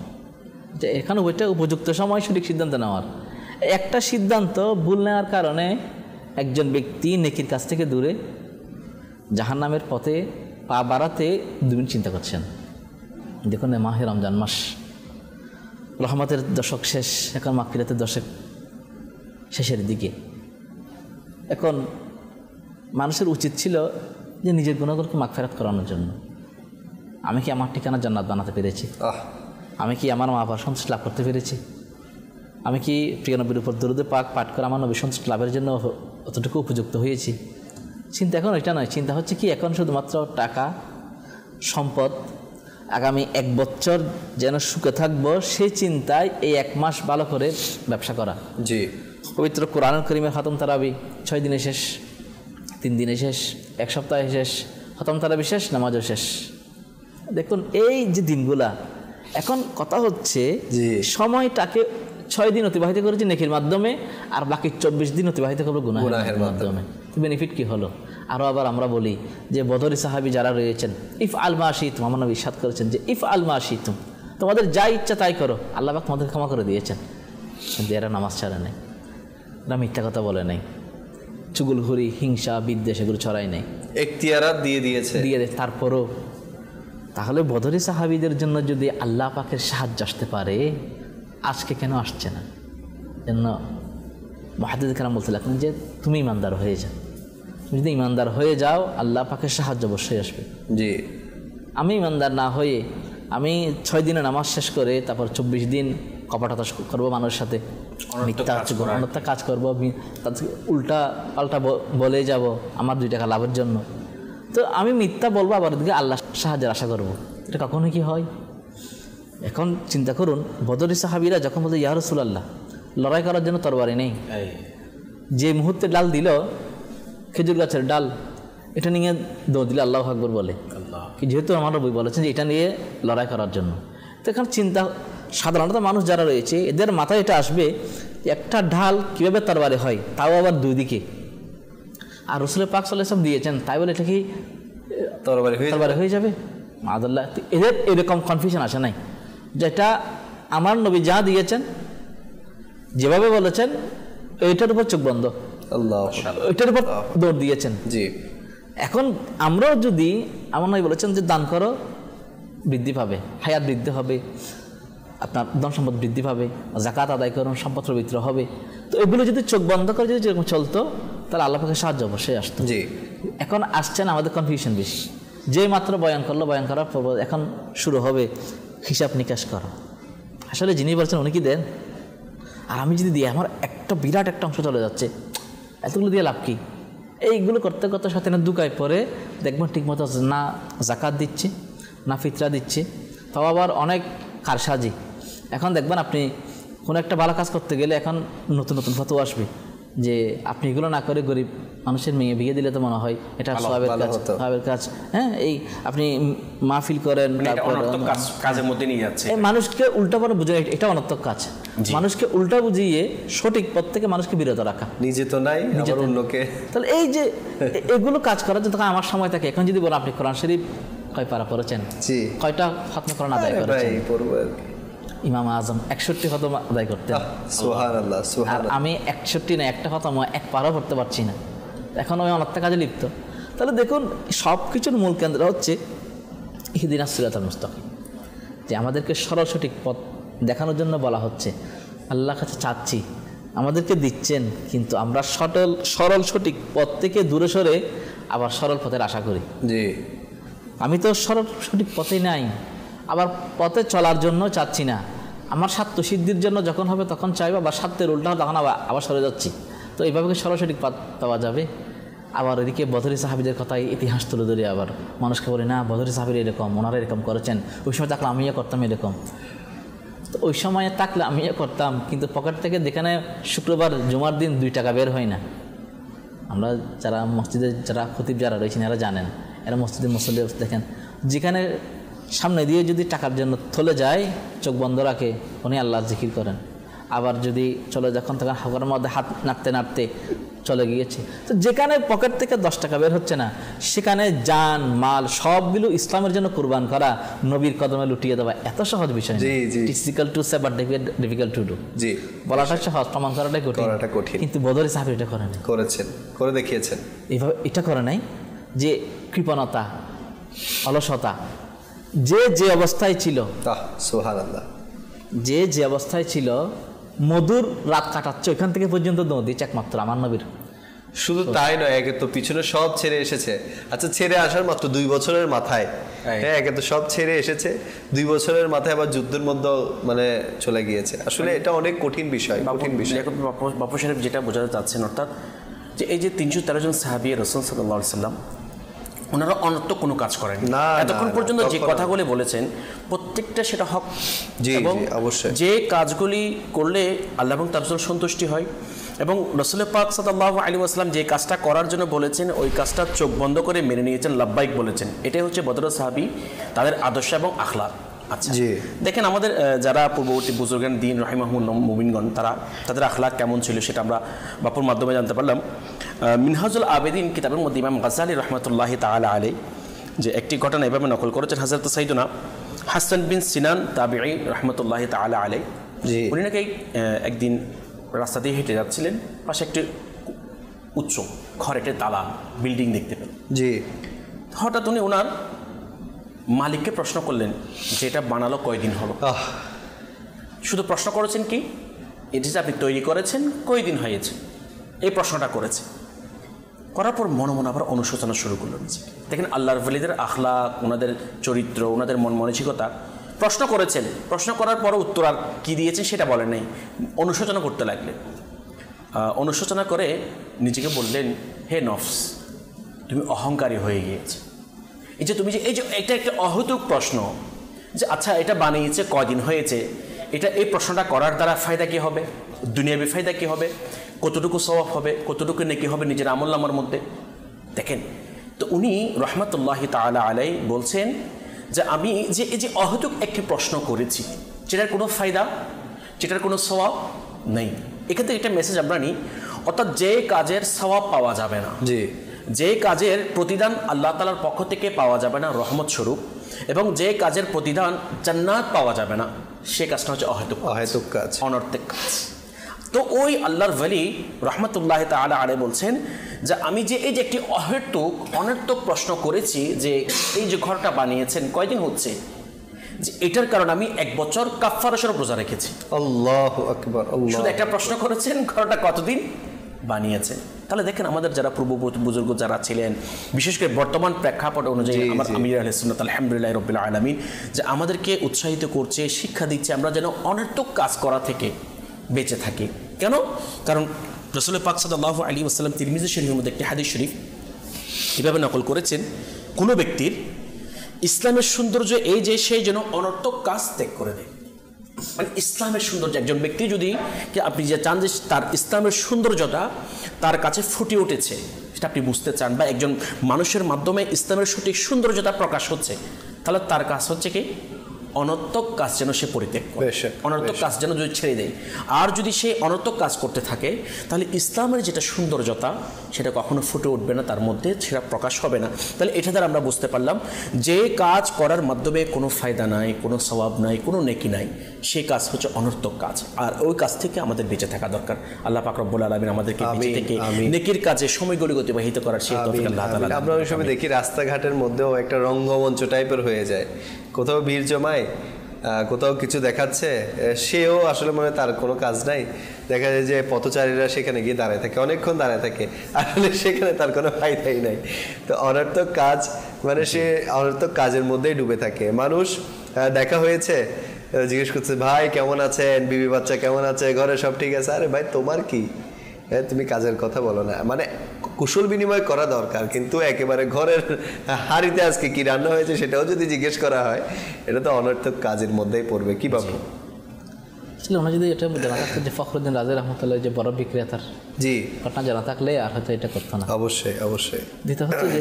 Speaker 5: যে এখানে ওইটা উপযুক্ত সময় সঠিক সিদ্ধান্ত নেওয়ার। একটা সিদ্ধান্ত ভুল নেওয়ার কারণে একজন ব্যক্তি নেকির কাছ থেকে দূরে জাহান্নামের পথে পা বাড়াতে দুদিন চিন্তা করছেন। দেখুন মাহে রমজান মাস, রহমতের দশক শেষ, এখন মাগফিরাতের দশক শেষের দিকে। এখন মানুষের উচিত ছিল যে নিজের গুনাহগুলোকে মাগফিরাত করানোর জন্য আমি কি আমার ঠিকানা জান্নাত বানাতে পেরেছি? আমি কি আমার মা বাবার সন্তুষ্টি লাভ করতে পেরেছি? আমি কি প্রিয় নবীর উপর দরুদ পাক পাঠ করে আমার নবী সন্তুষ্টি লাভের জন্য অতটুকু উপযুক্ত হয়েছি? চিন্তা এখন এটা নয়, চিন্তা হচ্ছে কি এখন শুধুমাত্র টাকা সম্পদ, আগামী 1 বছর যেন সুখে থাকবো সেই চিন্তায় এই 1 মাস ভালো করে ব্যবসা করা।
Speaker 2: জি,
Speaker 5: পবিত্র কোরআনুল কারীমের খতম তারাবি 6 দিনে শেষ, 3 দিনে শেষ, 1 সপ্তাহে শেষ, খতম তারাবি শেষ, নামাজও শেষ। দেখুন এই যে দিনগুলা, এখন কথা হচ্ছে সময়টাকে 6 দিন অতিবাহিত করেছি নেকির মাধ্যমে, আর বাকি 24 দিন অতিবাহিত করবো গুনাহের মাধ্যমে। বেনিফিট কি হলো? আরও আবার আমরা বলি যে বদরি সাহাবি যারা রয়েছেন, ইফ আল মা শিতুম, আমার নবী ইরশাদ করেছেন যে ইফ আল মা শিতুম, তোমাদের যা ইচ্ছা তাই করো, আল্লাহ পাক তোমাদের ক্ষমা করে দিয়েছেন। কিন্তু এরা নামাজ ছাড়া নেই, এরা মিথ্যা কথা বলে নাই, চুগলখুরি, হিংসা, বিদ্বেষ এগুলো ছড়াই নেই,
Speaker 2: এখতিয়ারাত দিয়ে
Speaker 5: দিয়ে তারপরও। তাহলে বদরি সাহাবিদের জন্য যদি আল্লাহ পাকের সাহায্য আসতে পারে, আজকে কেন আসছে না? জন্য মুহাদ্দিস কেরাম বলতে লাগলেন যে তুমি ইমানদার হয়ে যাও, তুমি যদি ইমানদার হয়ে যাও আল্লাহ পাকের সাহায্য অবশ্যই আসবে।
Speaker 2: জি, আমি
Speaker 5: ইমানদার না হয়ে আমি 6 দিনে নামাজ শেষ করে তারপর 24 দিন কপটতা করবো মানুষের সাথে, মিথ্যা অনর্থ কাজ করবো, তাদের উল্টা পাল্টা বলে যাব আমার 2 টাকা লাভের জন্য, তো আমি মিথ্যা বলবো, আবার দিকে আল্লাহ সাহায্যের আশা করব, এটা কখনো কি হয়? এখন চিন্তা করুন, বদরি সাহাবীরা যখন বলতে ইয়া রাসূলুল্লাহ লড়াই করার জন্য তরবারি নেই, যে মুহূর্তে ডাল দিল, খেজুর গাছের ডাল, এটা নিয়ে দৌড় দিলে আল্লাহু আকবার বলে, যেহেতু আমার নবী বলেছেন যে এটা নিয়ে লড়াই করার জন্য। তো এখন চিন্তা, সাধারণত মানুষ যারা রয়েছে এদের মাথায় এটা আসবে একটা ঢাল কীভাবে তরবারি হয়, তাও আবার 2 দিকে, আর রাসূল পাক সাল্লাল্লাহু আলাইহি ওয়াসাল্লাম দিয়েছেন, তাই বলে এটা কি তরবারি হয়ে যাবে? মাআযাল্লাহ, এদের এরকম কনফিউশন আসে নাই, যেটা আমার নবী যা দিয়েছেন, যেভাবে বলেছেন, এইটার উপর চোখ বন্ধ, ওইটার উপর দৌড় দিয়েছেন।
Speaker 2: জি,
Speaker 5: এখন আমরাও যদি, আমার নবী বলেছেন যে দান করো, বৃদ্ধি পাবে, হায়াত বৃদ্ধি হবে, আপনার ধন সম্পদ বৃদ্ধি পাবে, যাকাত আদায় করুন, সম্পদ পবিত্র হবে, তো এগুলো যদি চোখ বন্ধ করে যদি যেরকম চলতো, তাহলে আল্লাহ পাকের সাহায্য অবশ্যই আসতো।
Speaker 2: জি,
Speaker 5: এখন আসছে না, আমাদের কনফিউশন বেশি, যে মাত্র বয়ান করলো, বয়ান করার পর এখন শুরু হবে হিসাব নিকাশ করা, আসলে যিনি বলছেন উনি কি দেন, আর আমি যদি দিই আমার একটা বিরাট একটা অংশ চলে যাচ্ছে, এতগুলো দিয়ে লাভ কি? এইগুলো করতে করতে শয়তানের দুকায় পরে দেখবেন ঠিকমতো না যাকাত দিচ্ছে, না ফিতরা দিচ্ছে, তাও আবার অনেক কারসাজি। এখন দেখবেন আপনি কোনো একটা ভালো কাজ করতে গেলে এখন নতুন নতুন ফতোয়া আসবে যে আপনি এগুলো না করে গরিব মানুষের মেয়ে বিয়ে দিলে তো মনে হয় এটা সওয়াবের কাজ। হ্যাঁ, এই আপনি মাহফিল করেন, তারপর
Speaker 3: কাজের মধ্যে নিয়ে যাচ্ছে,
Speaker 5: মানুষকে উল্টা করে বুঝে, এটা অনর্থক কাজ। মানুষকে উল্টা বুঝিয়ে সঠিক পথ থেকে মানুষকে বিরত রাখা,
Speaker 2: নিজে তো নাই, অন্যকে।
Speaker 5: তাহলে এই যে এগুলো কাজ করার জন্য আমার সময় থাকে। এখন যদি বলেন আপনি কোরআন শরীফ কয় পারা পড়েছেন, কয়টা খতম কোরআন আদায় করেছেন? ইমাম আজম 61 খতম আদায় করতেন,
Speaker 2: সুবহানাল্লাহ,
Speaker 5: আর আমি 61 না, একটা খতম 1 পারাও পড়তে পারছি না, এখন ওই অনর্থক কাজে লিপ্ত। তাহলে দেখুন সব কিছুর মূল কেন্দ্র হচ্ছে ইহদিনাস সিরাতাল মুস্তাকিম, যে আমাদেরকে সরল সঠিক পথ দেখানোর জন্য বলা হচ্ছে। আল্লাহর কাছে চাচ্ছি, আমাদেরকে দিচ্ছেন, কিন্তু আমরা সরল সঠিক পথ থেকে দূরে সরে আবার সরল পথের আশা করি।
Speaker 2: জি,
Speaker 5: আমি তো সরল সঠিক পথেই নাই, আবার পথে চলার জন্য চাচ্ছি না, আমার স্বার্থ সিদ্ধির জন্য যখন হবে তখন চাইবো, বা স্বার্থের উল্টা তখন আবার সরে যাচ্ছি। তো এইভাবে কি সরল সঠিক পথ পাওয়া যাবে? আবার এদিকে বদরি সাহাবীদের কথায় ইতিহাস তুলে ধরে আবার মানুষকে বলি না বদরি সাহাবীরা এরকম, ওনারা এরকম করেছেন, ওই সময় থাকলে আমিও করতাম এরকম। তো ওই সময় থাকলে আমিও করতাম, কিন্তু পকেট থেকে যেখানে শুক্রবার জুমার দিন 2 টাকা বের হয় না। আমরা যারা মসজিদে যারা খতিব যারা রয়েছেন এরা জানেন, এরা মসজিদের মুসল্লি দেখেন, যেখানে সামনে দিয়ে যদি টাকার জন্য থলে যায় চোখ বন্ধ রাখে, উনি আল্লাহর জিকির করেন। আবার যদি চলে যখন তখন হাওয়ার মধ্যে হাত নাড়তে নাড়তে চলে গিয়েছে। তো যেখানে পকেট থেকে 10 টাকা বের হচ্ছে না, সেখানে জান মাল সবগুলো ইসলামের জন্য কুরবান করা, নবীর কদমে লুটিয়ে দেওয়া এত সহজ বিষয় না। Difficult to say but difficult to do. জি, বলাটা সহজ, প্রমাণ করাটাই কঠিন। কিন্তু বদরি সাহাবী এটা করেছেন, করে দেখিয়েছেন। এইভাবে এটা করে নাই যে কৃপণতা, অলসতা, যে অবস্থায় ছিল,
Speaker 2: সুবহানাল্লাহ,
Speaker 5: যে অবস্থায় ছিল, মধুর রাত কাটাচ্ছে, ওইখান থেকে পর্যন্ত দৌড় দিচ্ছে একমাত্র আমার নবীর।
Speaker 2: শুধু তাই নয়, একে তো পিছনে সব ছেড়ে এসেছে। আচ্ছা, ছেড়ে আসার মাত্র 2 বছরের মাথায়, হ্যাঁ, একে তো সব ছেড়ে এসেছে, 2 বছরের মাথায় আবার যুদ্ধের মধ্যে মানে চলে গিয়েছে। আসলে এটা অনেক কঠিন বিষয়, কঠিন বিষয়।
Speaker 3: বাপু সাহেব যেটা বোঝাতে চাচ্ছেন, অর্থাৎ যে এই যে 313 জন সাহাবী রাসূল সাল্লাল্লাহু আলাইহি সাল্লাম ওনারা অনর্থক কোনো কাজ করেন
Speaker 2: না,
Speaker 3: এতক্ষণ
Speaker 2: না,
Speaker 3: পর্যন্ত যে
Speaker 2: কখনো।
Speaker 3: কথাগুলি বলেছেন প্রত্যেকটা সেটা হক।
Speaker 2: জি,
Speaker 3: এবং
Speaker 2: জি, অবশ্যই।
Speaker 3: যে কাজগুলি করলে আল্লাহ এবং তার রাসূল সন্তুষ্টি হয় এবং রাসূল পাক সাল্লাল্লাহু আলাইহি ওয়াসাল্লাম যে কাজটা করার জন্য বলেছেন ওই কাজটা চোখ বন্ধ করে মেনে নিয়েছেন, লাব্বাইক বলেছেন। এটাই হচ্ছে বদর সাহাবী, তাদের আদর্শ এবং আখলাক। আচ্ছা,
Speaker 2: জি।
Speaker 3: দেখেন আমাদের যারা পূর্ববর্তী বুজুর্গান দিন রাহিমাহুল্লাহ মুমিনগণ তাদের আখলাক কেমন ছিল সেটা আমরা বাপুর মাধ্যমে জানতে পারলাম। মিনহাজুল আবেদিন কিতাবের মধ্যে ইমাম গাজ্জালী রহমতুল্লাহি তাআলা আলাইহি যে একটি ঘটনা এভাবে নকল করেছেন, হযরত সাইয়্যিদুনা হাসান বিন সিনান তাবিঈ রহমতুল্লাহি তাআলা আলাইহি,
Speaker 2: জি।
Speaker 3: উনি নাকি একদিন রাস্তা দিয়ে হেঁটে যাচ্ছিলেন, পাশে একটি উচ্চ খড়েটের দালান বিল্ডিং দেখতে পেলেন।
Speaker 2: জি।
Speaker 3: হঠাৎ উনি ওনার মালিককে প্রশ্ন করলেন যে এটা বানালো কয়দিন হলো। শুধু প্রশ্ন করেছেন কি, এটি যে আপনি তৈরি করেছেন কয়দিন হয়েছে, এই প্রশ্নটা করেছে। করার পর মনে মনে আবার অনুশোচনা শুরু করলেন। দেখেন আল্লাহর ওয়ালিদের আখলাক, ওনাদের চরিত্র, ওনাদের মন মানসিকতা। প্রশ্ন করেছেন, প্রশ্ন করার পরও উত্তর আর কী দিয়েছেন সেটা বলেন নাই, অনুশোচনা করতে লাগলেন। অনুশোচনা করে নিজেকে বললেন, হে নফস, তুমি অহংকারী হয়ে গিয়েছে। এই যে তুমি যে এটা একটা অহেতুক প্রশ্ন যে আচ্ছা এটা বানিয়েছে কয়দিন হয়েছে, এই প্রশ্নটা করার দ্বারা ফায়দা কী হবে, দুনিয়াবি ফায়দা কী হবে, কতটুকু সওয়াব হবে, কতটুকু নেকি হবে নিজের আমলনামার মধ্যে। দেখেন তো উনি রহমতুল্লাহি তাআলা আলাইহি বলছেন যে আমি যে এই যে অহেতুক একটি প্রশ্ন করেছি যেটার কোনো ফায়দা, যেটার কোনো সওয়াব নেই, এখান থেকে একটা মেসেজ আমরা নিই, অর্থাৎ যে কাজের সওয়াব পাওয়া যাবে না,
Speaker 2: জি,
Speaker 3: যে কাজের প্রতিদান আল্লাহ তাআলার পক্ষ থেকে পাওয়া যাবে না রহমত স্বরূপ, এবং যে কাজের প্রতিদান জান্নাত পাওয়া যাবে না, সে কাজটা হচ্ছে অহেতুক
Speaker 2: কাজ,
Speaker 3: অনর্থক কাজ। তো ওই আল্লাহর ওয়ালি রহমতুল্লাহি তাআলা আলাইহি বলছেন যে আমি যে এই যে একটি অনর্থক প্রশ্ন করেছি যে এই যে ঘরটা বানিয়েছেন কয়দিন হচ্ছে, যে এটার কারণে আমি 1 বছর কাফারা স্বরূপ রোজা রেখেছি।
Speaker 2: আল্লাহু আকবার।
Speaker 3: শুধু একটা প্রশ্ন করেছেন, ঘরটা কতদিন বানিয়েছেন। তাহলে দেখেন আমাদের যারা পূর্ববর্তী বুজুর্গ যারা ছিলেন, বিশেষ করে বর্তমান প্রেক্ষাপট অনুযায়ী আমার আমির আহলে সুন্নাত আলহামদুলিল্লাহ রাব্বিল আলামিন যে আমাদেরকে উৎসাহিত করছে, শিক্ষা দিচ্ছে আমরা যেন অনর্থক কাজ করা থেকে বেঁচে থাকি। কেন? কারণ রাসূল পাক সাল্লাল্লাহু আলাইহি ওয়াসাল্লাম তিরমিজি শরীফের মধ্যে একটি হাদিস শরীফ কীভাবে নকল করেছেন, কোনো ব্যক্তির ইসলামের সৌন্দর্য এই যে সে যেন অনর্থক কাজ ত্যাগ করে দেয়। মানে ইসলামের সৌন্দর্য, একজন ব্যক্তি যদি আপনি যে চান যে তার ইসলামের সৌন্দর্যটা তার কাছে ফুটে উঠেছে সেটা আপনি বুঝতে চান, বা একজন মানুষের মাধ্যমে ইসলামের সঠিক সৌন্দর্যতা প্রকাশ হচ্ছে, তাহলে তার কাজ হচ্ছে কি অনর্থক কাজ যেন সে পরিত্যাগ করে, অনর্থক কাজ যেন যদি ছেড়ে দেয়। আর যদি সে অনর্থক কাজ করতে থাকে তাহলে ইসলামের যেটা সৌন্দর্যতা সেটা কখনো ফুটে উঠবে না, তার মধ্যে সেটা প্রকাশ হবে না। তাহলে এটা দ্বারা আমরা বুঝতে পারলাম যে কাজ করার মাধ্যমে কোনো ফায়দা নাই, কোনো সওয়াব নাই, কোনো নেকি নাই, সেই কাজ হচ্ছে অনর্থক কাজ। আর ওই কাজ থেকে আমাদের বেঁচে থাকা দরকার। আল্লাহ পাক রব্বুল আলামিন আমাদেরকে বেঁচে থেকে নেকির কাজে সময়গুলি অতিবাহিত করার সেই তৌফিক আল্লাহ তাআলা।
Speaker 2: আমরা ওই সময় দেখি রাস্তাঘাটের মধ্যেও একটা রঙ্গমঞ্চ টাইপের হয়ে যায়, কোথাও ভিড় জমায়, কোথাও কিছু দেখাচ্ছে, সেও আসলে মনে তার কোনো কাজ নাই, দেখা যায় যে পথচারীরা সেখানে গিয়ে দাঁড়ায় থাকে, অনেকক্ষণ দাঁড়ায় থাকে, আসলে সেখানে তার কোনো ফায়দাই নাই। তো অনর্থক কাজ মানে সে অনর্থক কাজের মধ্যেই ডুবে থাকে। মানুষ দেখা হয়েছে, জিজ্ঞেস করছে ভাই কেমন আছেন, বিবি বাচ্চা কেমন আছে, ঘরে সব ঠিক আছে, আরে ভাই তোমার কি, তুমি কাজের কথা বলো না। মানে কুশল বিনিময় করা দরকার, কিন্তু একেবারে ঘরের হাঁড়িতে আজকে কি রান্না হয়েছে সেটাও যদি জিজ্ঞেস করা হয়, এটা তো অনর্থক কাজের মধ্যেই পড়বে। কি ভাবো?
Speaker 5: আসলে আমরা যদি এটা জানা থাকতো যে ফখরুদ্দিন রাজি রহমতুল্লাহ যে বড় বিক্রেতার
Speaker 2: জি
Speaker 5: ঘটনা জানা থাকলে আর হয়তো এটা করতো না।
Speaker 2: অবশ্যই অবশ্যই।
Speaker 5: দ্বিতীয় হচ্ছে যে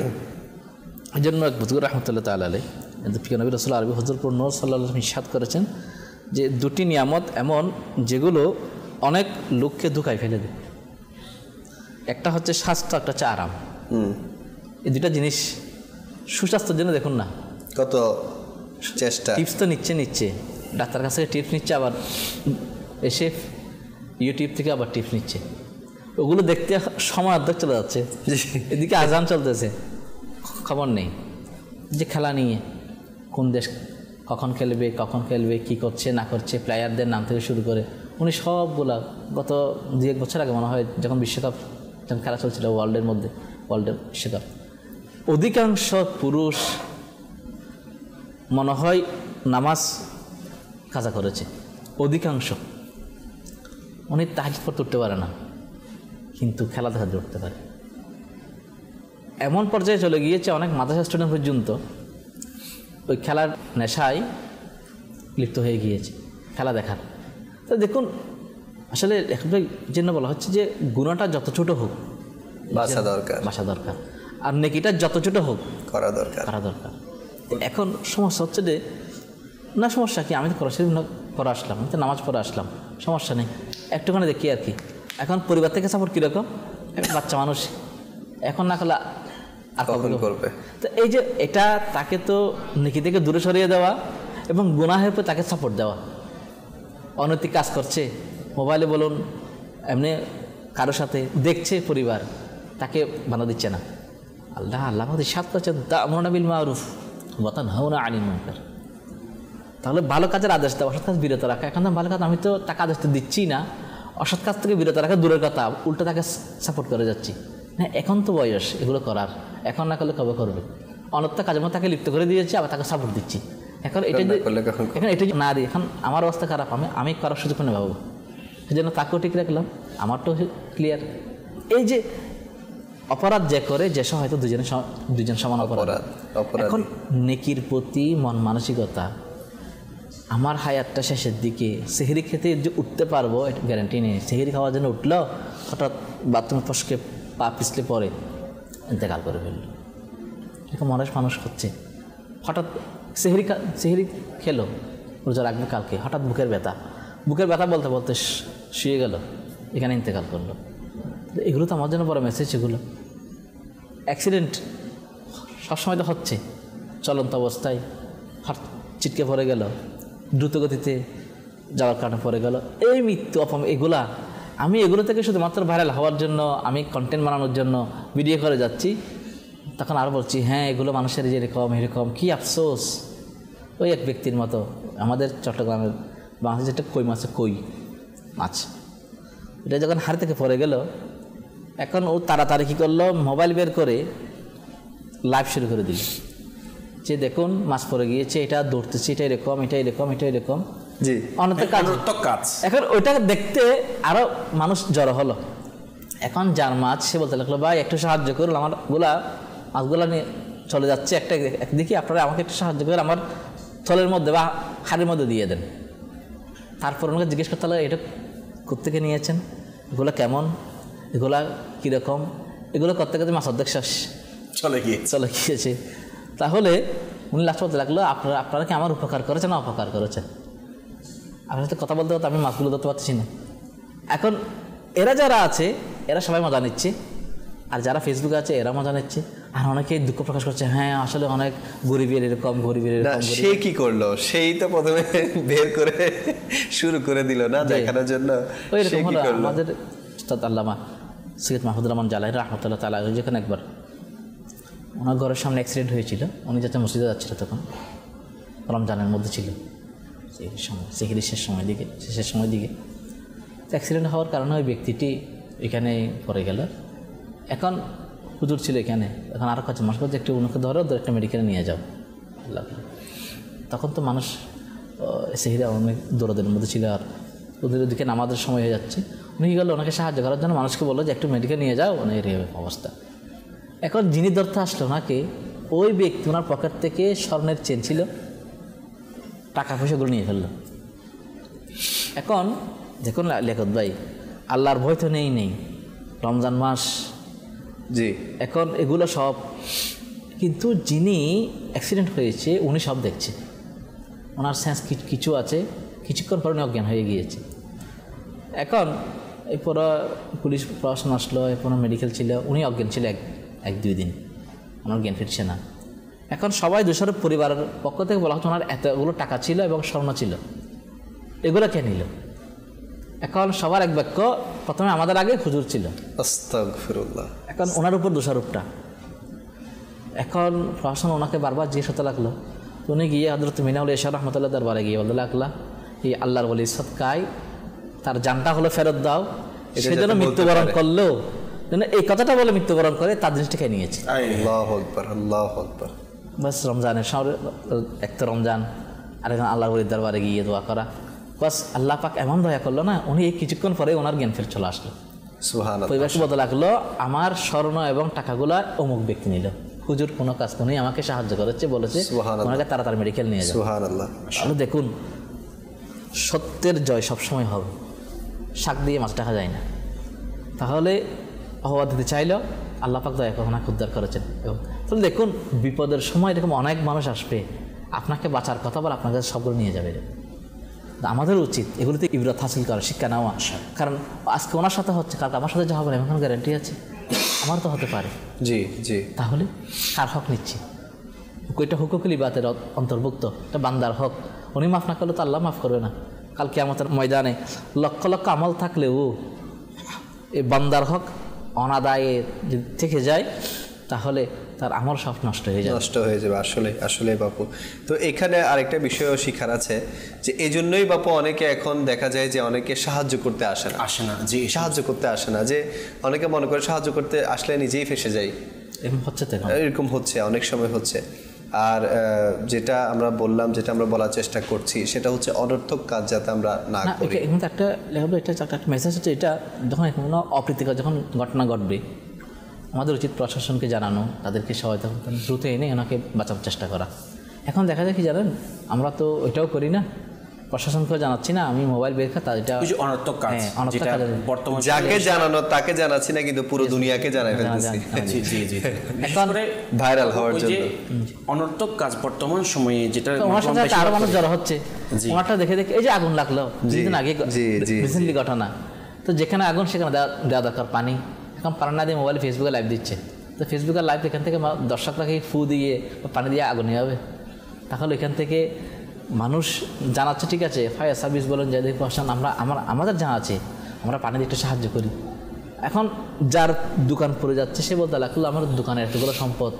Speaker 5: এই জন্য এক বুজুর্গ রহমতুল্লাহ তাআলা আলাইহি প্রিয় নবী রাসূল আরবি হযরতপুর নূর সাল্লাল্লাহু আলাইহি ওয়াসাল্লাম ইরশাদ করেছেন যে 2টি নিয়ামত এমন যেগুলো অনেক লোককে ধোঁকায় ফেলে দেয়। একটা হচ্ছে স্বাস্থ্য, একটা হচ্ছে আরাম। এই দুটা জিনিস সুস্বাস্থ্যের জন্য দেখুন না
Speaker 2: কত চেষ্টা,
Speaker 5: টিপস তো নিচ্ছে ডাক্তার কাছ থেকে টিপস নিচ্ছে, আবার এসে ইউটিউব থেকে আবার টিপস নিচ্ছে, ওগুলো দেখতে সময় অর্ধেক চলে যাচ্ছে, এদিকে আজান চলতেছে, খবর নেই যে খেলা নিয়ে কোন দেশ কখন খেলবে কি করছে না করছে, প্লেয়ারদের নাম থেকে শুরু করে উনি সবগুলা গত 2-1 বছর আগে মনে হয় যখন বিশ্বকাপ যখন খেলা চলছিল ওয়ার্ল্ডের বিশ্বকাপ, অধিকাংশ পুরুষ মনে হয় নামাজ কাজা করেছে, অধিকাংশ। উনি তাহাজ্জুদ পড়তে উঠতে পারে না, কিন্তু খেলা দেখা উঠতে পারে। এমন পর্যায়ে চলে গিয়েছে অনেক মাদ্রাসা স্টুডেন্ট পর্যন্ত ওই খেলার নেশায় লিপ্ত হয়ে গিয়েছে, খেলা দেখার। তো দেখুন আসলে জন্য বলা হচ্ছে যে গুনাহটা যত ছোট হোক বাসা দরকার, আর নেকিটা যত ছোট হোক করা দরকার। এখন সমস্যা হচ্ছে যে না, সমস্যা কি, আমি তো কোরআন শরীফ পড়ে আসলাম, আমি তো নামাজ পড়ে আসলাম, সমস্যা নেই, একটুখানি দেখি আর কি। এখন পরিবার থেকে সাপোর্ট কীরকম, বাচ্চা মানুষ এখন না করলে আর কখন করবে। তো এই যে এটা তাকে তো নেকি থেকে দূরে সরিয়ে দেওয়া এবং গুনাহের উপর তাকে সাপোর্ট দেওয়া। অনৈতিক কাজ করছে, মোবাইলে বলুন এমনি কারোর সাথে দেখছে পরিবার, তাকে বাধা দিচ্ছে না। আল্লাহ আমাদের সাত করছেন তা'মুরুনা বিল মা'রুফ ওয়া তানহাউনা আনিল মুনকার। তাহলে ভালো কাজের আদেশ দেওয়া, অসৎ কাজ বিরত রাখা। এখন ভালো কাজ আমি তো তাকে আদেশ তো দিচ্ছি না, অসৎ কাজ থেকে বিরত রাখা দূরের কথা, উল্টো তাকে সাপোর্ট করে যাচ্ছি। হ্যাঁ, এখন তো বয়স এগুলো করার, এখন না করলে কবে করবে? অনর্থ কাজের মধ্যে তাকে লিপ্ত করে দিয়েছি, আবার তাকে সাপোর্ট দিচ্ছি। এখন এটা না দিই, এখন আমার অবস্থা খারাপ, আমি করার সুযোগ নেই ভাবো, সেই জন্য তাকেও ঠিক রাখলাম, আমারটাও ক্লিয়ার। এই যে অপরাধ যে করে যেসব হয়তো দুজন সমান অপরাধ। এখন নেকির প্রতি মন মানসিকতা, আমার হায়াতটা শেষের দিকে সেহরি খেতে যে উঠতে পারবো এটা গ্যারান্টি নেই। সেহরি খাওয়ার জন্য উঠলো, হঠাৎ বাথরুমে ফসকে পা পিছলে পরে ইন্তেকাল করে ফেললো। এরকম মানুষ হচ্ছে, হঠাৎ সেহরি খেলো, রোজা রাখবে কালকে, হঠাৎ বুকের ব্যথা বলতে বলতে শুয়ে গেল, এখানে ইন্তেকাল করলো। এগুলো তো আমার জন্য বড় মেসেজ। এগুলো অ্যাক্সিডেন্ট সবসময় তো হচ্ছে, চলন্ত অবস্থায় চিটকে পড়ে গেল, দ্রুতগতিতে যাওয়ার কারণে পড়ে গেল, এই মৃত্যু এগুলা আমি এগুলো থেকে শুধুমাত্র ভাইরাল হওয়ার জন্য, আমি কন্টেন্ট বানানোর জন্য ভিডিও করে যাচ্ছি। তখন আরও বলছি হ্যাঁ এগুলো মানুষের এরকম কী আফসোস। ওই এক ব্যক্তির মতো আমাদের চট্টগ্রামের বাংলাদেশে যেটা কই মাছ, এটা যখন হাড় থেকে পড়ে গেল, এখন ও তাড়াতাড়ি কী করলো, মোবাইল বের করে লাইভ শুরু করে দিল যে দেখুন মাছ পড়ে গিয়েছে, এটা দৌড়তেছে, এটা এরকম জি অনর্থক কাজ। এখন ওইটা দেখতে আরও মানুষ জড়ো হলো। এখন যার মাছ সে বলতে লাগলো ভাই একটু সাহায্য করুন, আমার মাছগুলা নিয়ে চলে যাচ্ছে, একদিকে আপনারা আমাকে একটু সাহায্য করে আমার থলের মধ্যে বা হাড়ের মধ্যে দিয়ে দেন। তারপর ওনাকে জিজ্ঞেস করতে হলো এটা কোত্থেকে নিয়েছেন, এগুলো কেমন, এগুলা কীরকম, এগুলো করতে করতে মাছ অর্ধেক শেষ চলে গিয়েছে। তাহলে উনি লাস্ট বলতে লাগলো আপনারা কি আমার উপকার করেছেন না অপকার করেছেন? আপনার সাথে কথা বলতে বলতে আমি মাছগুলো ধরতে পারছি না। এখন এরা যারা আছে এরা সবাই মজা নিচ্ছে, আর যারা ফেসবুকে আছে এরা মজা নিচ্ছে, আর অনেকে দুঃখ প্রকাশ করছে হ্যাঁ আসলে অনেক গরিবের এরকম।
Speaker 2: সে কি করলো? সেই তো প্রথমে বের করে শুরু করে দিল না দেখানোর জন্য।
Speaker 5: আমাদের উস্তাদ আল্লামা সৈয়দ মাহমুদুর রহমান জালাহি রাহমাতুল্লাহ তাআলা যেখানে একবার ওনার ঘরের সামনে অ্যাক্সিডেন্ট হয়েছিল, উনি যাতে মসজিদে যাচ্ছিল তখন রমজানের মধ্যে ছিল, সেহরির শেষের সময় দিকে অ্যাক্সিডেন্ট হওয়ার কারণে ওই ব্যক্তিটি এখানে পড়ে গেল। এখন হুজুর ছিল এখানে, এখন আরও কাছে মানুষ করছে একটু উনাকে ধরো একটা মেডিকেলে নিয়ে যাও। তখন তো মানুষ সেহরি অনেক দৌড়াদের মধ্যে ছিল, আর ওদের ওদিকে নামাজের সময় হয়ে যাচ্ছে। উনি গেল ওনাকে সাহায্য করার জন্য মানুষকে বললো যে একটু মেডিকেল নিয়ে যাও, ওনার এই অবস্থা। এখন যিনি ধরতে আসলো ওনাকে, ওই ব্যক্তি ওনার পকেট থেকে স্বর্ণের চেন ছিল, টাকা পয়সাগুলো নিয়ে ফেললো। এখন দেখুন লেখত ভাই, আল্লাহর ভয় তো নেই রমজান মাস
Speaker 2: জি, এখন
Speaker 5: এগুলো সব, কিন্তু যিনি অ্যাক্সিডেন্ট হয়েছে উনি সব দেখছে, ওনার সেন্স কিছু আছে, কিছুক্ষণ পরে উনি অজ্ঞান হয়ে গিয়েছে। এখন এরপর পুলিশ প্রশাসন আসলো, এরপর মেডিকেল ছিল, উনি অজ্ঞান ছিল এক দুই দিন, ওনার জ্ঞান ফিরছে না। এখন সবাই দোষারোপ পরিবারের পক্ষ থেকে বলা হচ্ছে ওনার এতগুলো টাকা ছিল এবং স্বর্ণ ছিল, এগুলো কে নিল? এখন সবার এক বাক্য, প্রথমে আমাদের আগে হুজুর ছিল,
Speaker 2: আস্তাগফিরুল্লাহ।
Speaker 5: এখন ওনার উপর দোষারোপটা। এখন প্রশাসন ওনাকে বারবার জিজ্ঞেস হতে লাগলো, উনি গিয়ে হযরত মিনাউল ইশা রাহমাতুল্লাহ দরবারে গিয়ে বলতে লাগলা এই আল্লাহর ওলি সদকায় তার জানটা হলো ফেরত দাও, সেজন্য মৃত্যুবরণ করলো, এই কথাটা বলে মৃত্যুবরণ করে তার জিনিসটাকে নিয়েছে।
Speaker 2: আল্লাহু আকবার, আল্লাহু আকবার।
Speaker 5: বাস রমজানের এক তো রমজান, আরেকজন আল্লাহর ওলির দরবারে গিয়ে দোয়া করা, বাস আল্লাহ পাক এমন দয়া করলো না, উনি এই কিছুক্ষণ পরে ওনার জ্ঞান ফের চলে আসলো।
Speaker 2: সুবহানাল্লাহ।
Speaker 5: পরিবেশ বদল লাগলো, আমার স্বর্ণ এবং টাকাগুলা অমুক ব্যক্তি নিল, হুজুর কোনো কাজ নেই, আমাকে সাহায্য করেছে, বলেছে
Speaker 2: সুবহানাল্লাহ।
Speaker 5: ওনাকে তাড়াতাড়ি মেডিকেল নিয়ে যাও।
Speaker 2: সুবহানাল্লাহ।
Speaker 5: তাহলে দেখুন সত্যের জয় সবসময় হবে, শাক দিয়ে মাছ টাকা যায় না। তাহলে অপবাদ দিতে চাইলেও আল্লাহ পাক দয়া করে ওনাকে উদ্ধার করেছেন। এবং তাহলে দেখুন বিপদের সময় এরকম অনেক মানুষ আসবে, আপনাকে বাঁচার কথা বলে আপনার কাছে সবগুলো নিয়ে যাবে। আমাদের উচিত এগুলোতে ইবরাত হাসিল করা, শিক্ষা নেওয়া। কারণ আজকে ওনার সাথে হচ্ছে, কারণ আমার সাথে যা হবে না এমন গ্যারান্টি আছে, আমার তো হতে পারে।
Speaker 2: জি জি।
Speaker 5: তাহলে কার হক নিচ্ছি? ওইটা হুকুকুল ইবাদের অন্তর্ভুক্ত, এটা বান্দার হক। উনি মাফ না করলে তো আল্লাহ মাফ করবে না। কাল কিয়ামতের ময়দানে লক্ষ লক্ষ আমল থাকলেও এই বান্দার হক অনাদায়ে যদি থেকে যায় তাহলে তার আমল সব নষ্ট হয়ে যাবে,
Speaker 2: নষ্ট হয়ে যাবে। আসলে আসলে বাপু, তো এখানে আরেকটা বিষয়ও শিখার আছে যে এই জন্যই বাপু অনেকে এখন দেখা যায় যে অনেকে সাহায্য করতে আসে না,
Speaker 3: জি
Speaker 2: সাহায্য করতে আসে না, যে অনেকে মনে করে সাহায্য করতে আসলে নিজেই ফেসে যায়।
Speaker 5: এরকম হচ্ছে তো এখন।
Speaker 2: এরকম হচ্ছে, অনেক সময় হচ্ছে। আর যেটা আমরা বললাম, যেটা আমরা বলার চেষ্টা করছি সেটা হচ্ছে অনর্থক কাজ যাতে আমরা না
Speaker 5: না,
Speaker 2: করি।
Speaker 5: এখানে একটা লেখাবো, এটা একটা মেসেজ হচ্ছে, এটা যখন কোনো অপ্রীতিকর যখন ঘটনা ঘটবে আমাদের উচিত প্রশাসনকে জানানো, তাদেরকে সহায়তা করতে, দ্রুত এনে ওনাকে বাঁচানোর চেষ্টা করা। এখন দেখা যায় কি জানেন, আমরা তো ওইটাও করি না, প্রশাসনকেও জানাচ্ছি না, আমি মোবাইল বের খাতা এটা
Speaker 3: অনর্থক কাজ,
Speaker 5: অনর্থক
Speaker 3: যেটা
Speaker 5: কাজ।
Speaker 3: বর্তমান
Speaker 2: যাকে জানানো তাকে জানাচ্ছি না, কিন্তু পুরো দুনিয়াকে জানাই ফেলতেছি
Speaker 3: জি জি জি।
Speaker 5: এখন
Speaker 2: ভাইরাল হওয়ার
Speaker 3: ওই যে
Speaker 2: জন্য।
Speaker 3: অনর্থক কাজ বর্তমান সময়ে যেটা
Speaker 5: ওনার সাথে একটা আরো মানুষ জড়ো হচ্ছে,
Speaker 3: জি।
Speaker 5: ওনারটা দেখে দেখে এই যে আগুন লাগলো কিছুদিন আগে
Speaker 2: জি, জি,
Speaker 5: রিসেন্টলি ঘটনা, তো যেখানে আগুন সেখানে দেওয়া দরকার পানি, এখন পানি না দিয়ে মোবাইলে ফেসবুকে লাইভ দিচ্ছে, তো ফেসবুকের লাইভ এখান থেকে দর্শকরাকে ফু দিয়ে পানি দিয়ে আগুন নিয়ে হবে। তাহলে এখান থেকে মানুষ জানাচ্ছে, ঠিক আছে ফায়ার সার্ভিস বলেন, যাদের প্রশাসন, আমাদের জানা আছে, আমরা পানি দিয়ে একটু সাহায্য করি। এখন যার দোকান পড়ে যাচ্ছে সে বলতে লাগলো আমার দোকানের এতগুলো সম্পদ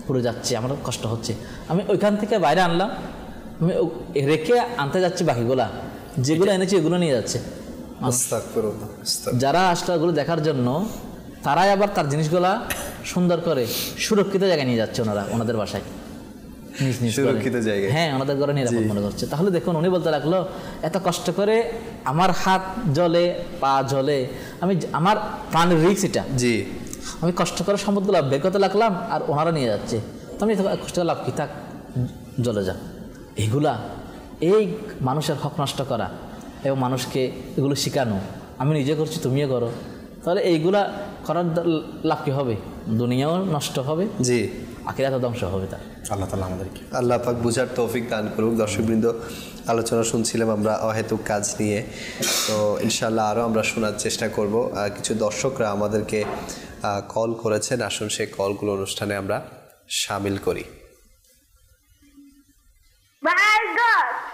Speaker 5: পড়ে যাচ্ছে, আমার কষ্ট হচ্ছে, আমি ওইখান থেকে বাইরে আনলাম, আমি রেখে আনতে যাচ্ছি বাকিগুলা, যেগুলো এনেছি এগুলো নিয়ে যাচ্ছে।
Speaker 2: আস্তাগফিরুল্লাহ, আস্তাগফিরুল্লাহ।
Speaker 5: যারা আসলে ওগুলো দেখার জন্য তারাই আবার তার জিনিসগুলা সুন্দর করে সুরক্ষিত জায়গায় নিয়ে যাচ্ছে, ওনাদের বাসায় নিজ নিজ ঘরে।
Speaker 2: সুরক্ষিত জায়গায়।
Speaker 5: হ্যাঁ, ওনাদের ঘরে নিরাপদ মনে করছে। তাহলে দেখুন উনি বলতে লাগলো এত কষ্ট করে আমার হাত জ্বলে, পা জ্বলে, আমি আমার প্রাণের রিস্ক এটা,
Speaker 2: জি,
Speaker 5: আমি কষ্ট করে সম্পদগুলো বের করতে লাগলাম আর ওনারা নিয়ে যাচ্ছে, তো আমি কষ্ট লাভ কি, থাক জ্বলে যাক। এগুলা এই মানুষের হক নষ্ট করা এবং মানুষকে এগুলো শেখানো, আমি নিজে করছি তুমিও করো, তাহলে এইগুলা করার লাভ কি হবে? দুনিয়াও নষ্ট হবে,
Speaker 2: জি,
Speaker 5: আখিরাতও ধ্বংস হবে। তার
Speaker 3: আল্লাহ তাআলা আমাদেরকে
Speaker 2: আল্লাহ পাক বুঝার তৌফিক দান করুক। দর্শকবৃন্দ, আলোচনা শুনছিলাম আমরা অহেতুক কাজ নিয়ে, তো ইনশাআল্লাহ আরও আমরা শোনার চেষ্টা করব। কিছু দর্শকরা আমাদেরকে কল করেছেন, আসুন সেই কলগুলো অনুষ্ঠানে আমরা শামিল করি।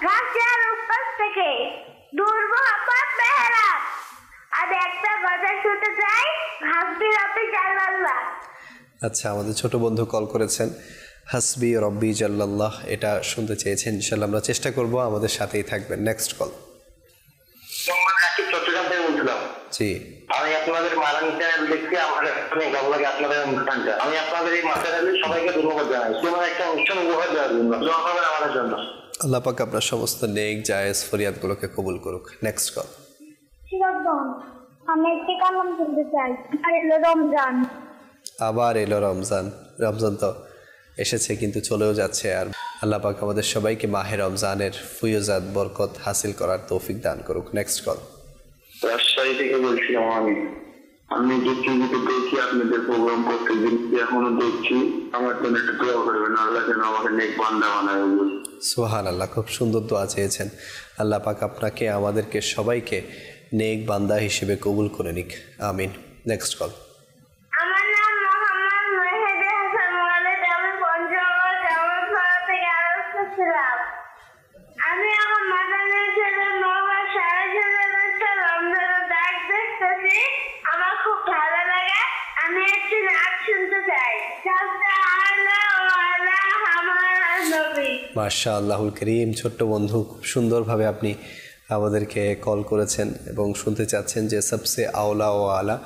Speaker 6: গাছের উপর থেকে দুর্গপথ মেহরা আর একটা কথা শুনতে চাই, হাসবি রব্বি জাল্লাল্লাহ।
Speaker 2: আচ্ছা, আমাদের ছোট বন্ধু কল করেছেন, হাসবি রব্বি জাল্লাল্লাহ, এটা শুনতে চেয়েছেন। ইনশাআল্লাহ আমরা চেষ্টা করব, আমাদের সাথেই থাকবেন। Next call.
Speaker 7: চট্টগ্রাম থেকে বলছিলাম।
Speaker 2: জি,
Speaker 7: আমি আপনাদের মারানি চ্যানেল দেখছি, আমার অনেক ভালো লাগে আপনাদের অনুষ্ঠানটা। আমি আপনাদের এই চ্যানেলে সবাইকে ধন্যবাদ জানাই, তোমার একটা অনুষ্ঠান উপহার দেওয়ার জন্য, দোয়া করবেন আমাদের জন্য।
Speaker 2: আল্লাহ পাক আপনার সমস্ত নেক জায়েজ ফরিয়াদগুলোকে কবুল করুক। Next call.
Speaker 6: আমি একটি কালাম শুনতে চাই, আর এলো রমজান।
Speaker 2: আবার এলো রমজান। রমজান তো এসেছে কিন্তু চলেও যাচ্ছে, আর আল্লাহ পাক আমাদের সবাইকে মাহে রমজানের ফুয়ুজাত বরকত হাসিল করার তৌফিক দান করুক। Next call.
Speaker 7: রাজশাহী থেকে বলছিলাম। আমি যে টিভিতে দেখি আপনাদের প্রোগ্রাম করতে দেখছি, এখনো দেখছি। আমার জন্য একটা দোয়া করবেন, আল্লাহ যেন আমাকে নেক বান্দা বানায়।
Speaker 2: সুবহানাল্লাহ, খুব সুন্দর দোয়া চেয়েছেন। আল্লাহ পাক আপনাকে আমাদেরকে সবাইকে নেক বান্দা হিসেবে কবুল করে নিক, আমিন। Next call.
Speaker 6: আমার নাম মোহাম্মদ মেহেদী হাসান ওয়ালিদ, আমি পঞ্চগড় জামালপাড়া থেকে আরজ করছিলাম। আমি এখন মাদানী ছেলে মোহাম্মদ শাহজালাল রমজানের ডাক দেখতেছি, আমার খুব ভালো লাগে। আমি একটি নাচ শুনতে চাই,
Speaker 2: মাশাআল্লাহুল করিম। ছোট্ট বন্ধু, খুব সুন্দরভাবে আপনি আমাদেরকে কল করেছেন এবং শুনতে চাচ্ছেন যে সবসে আওলা ও আলা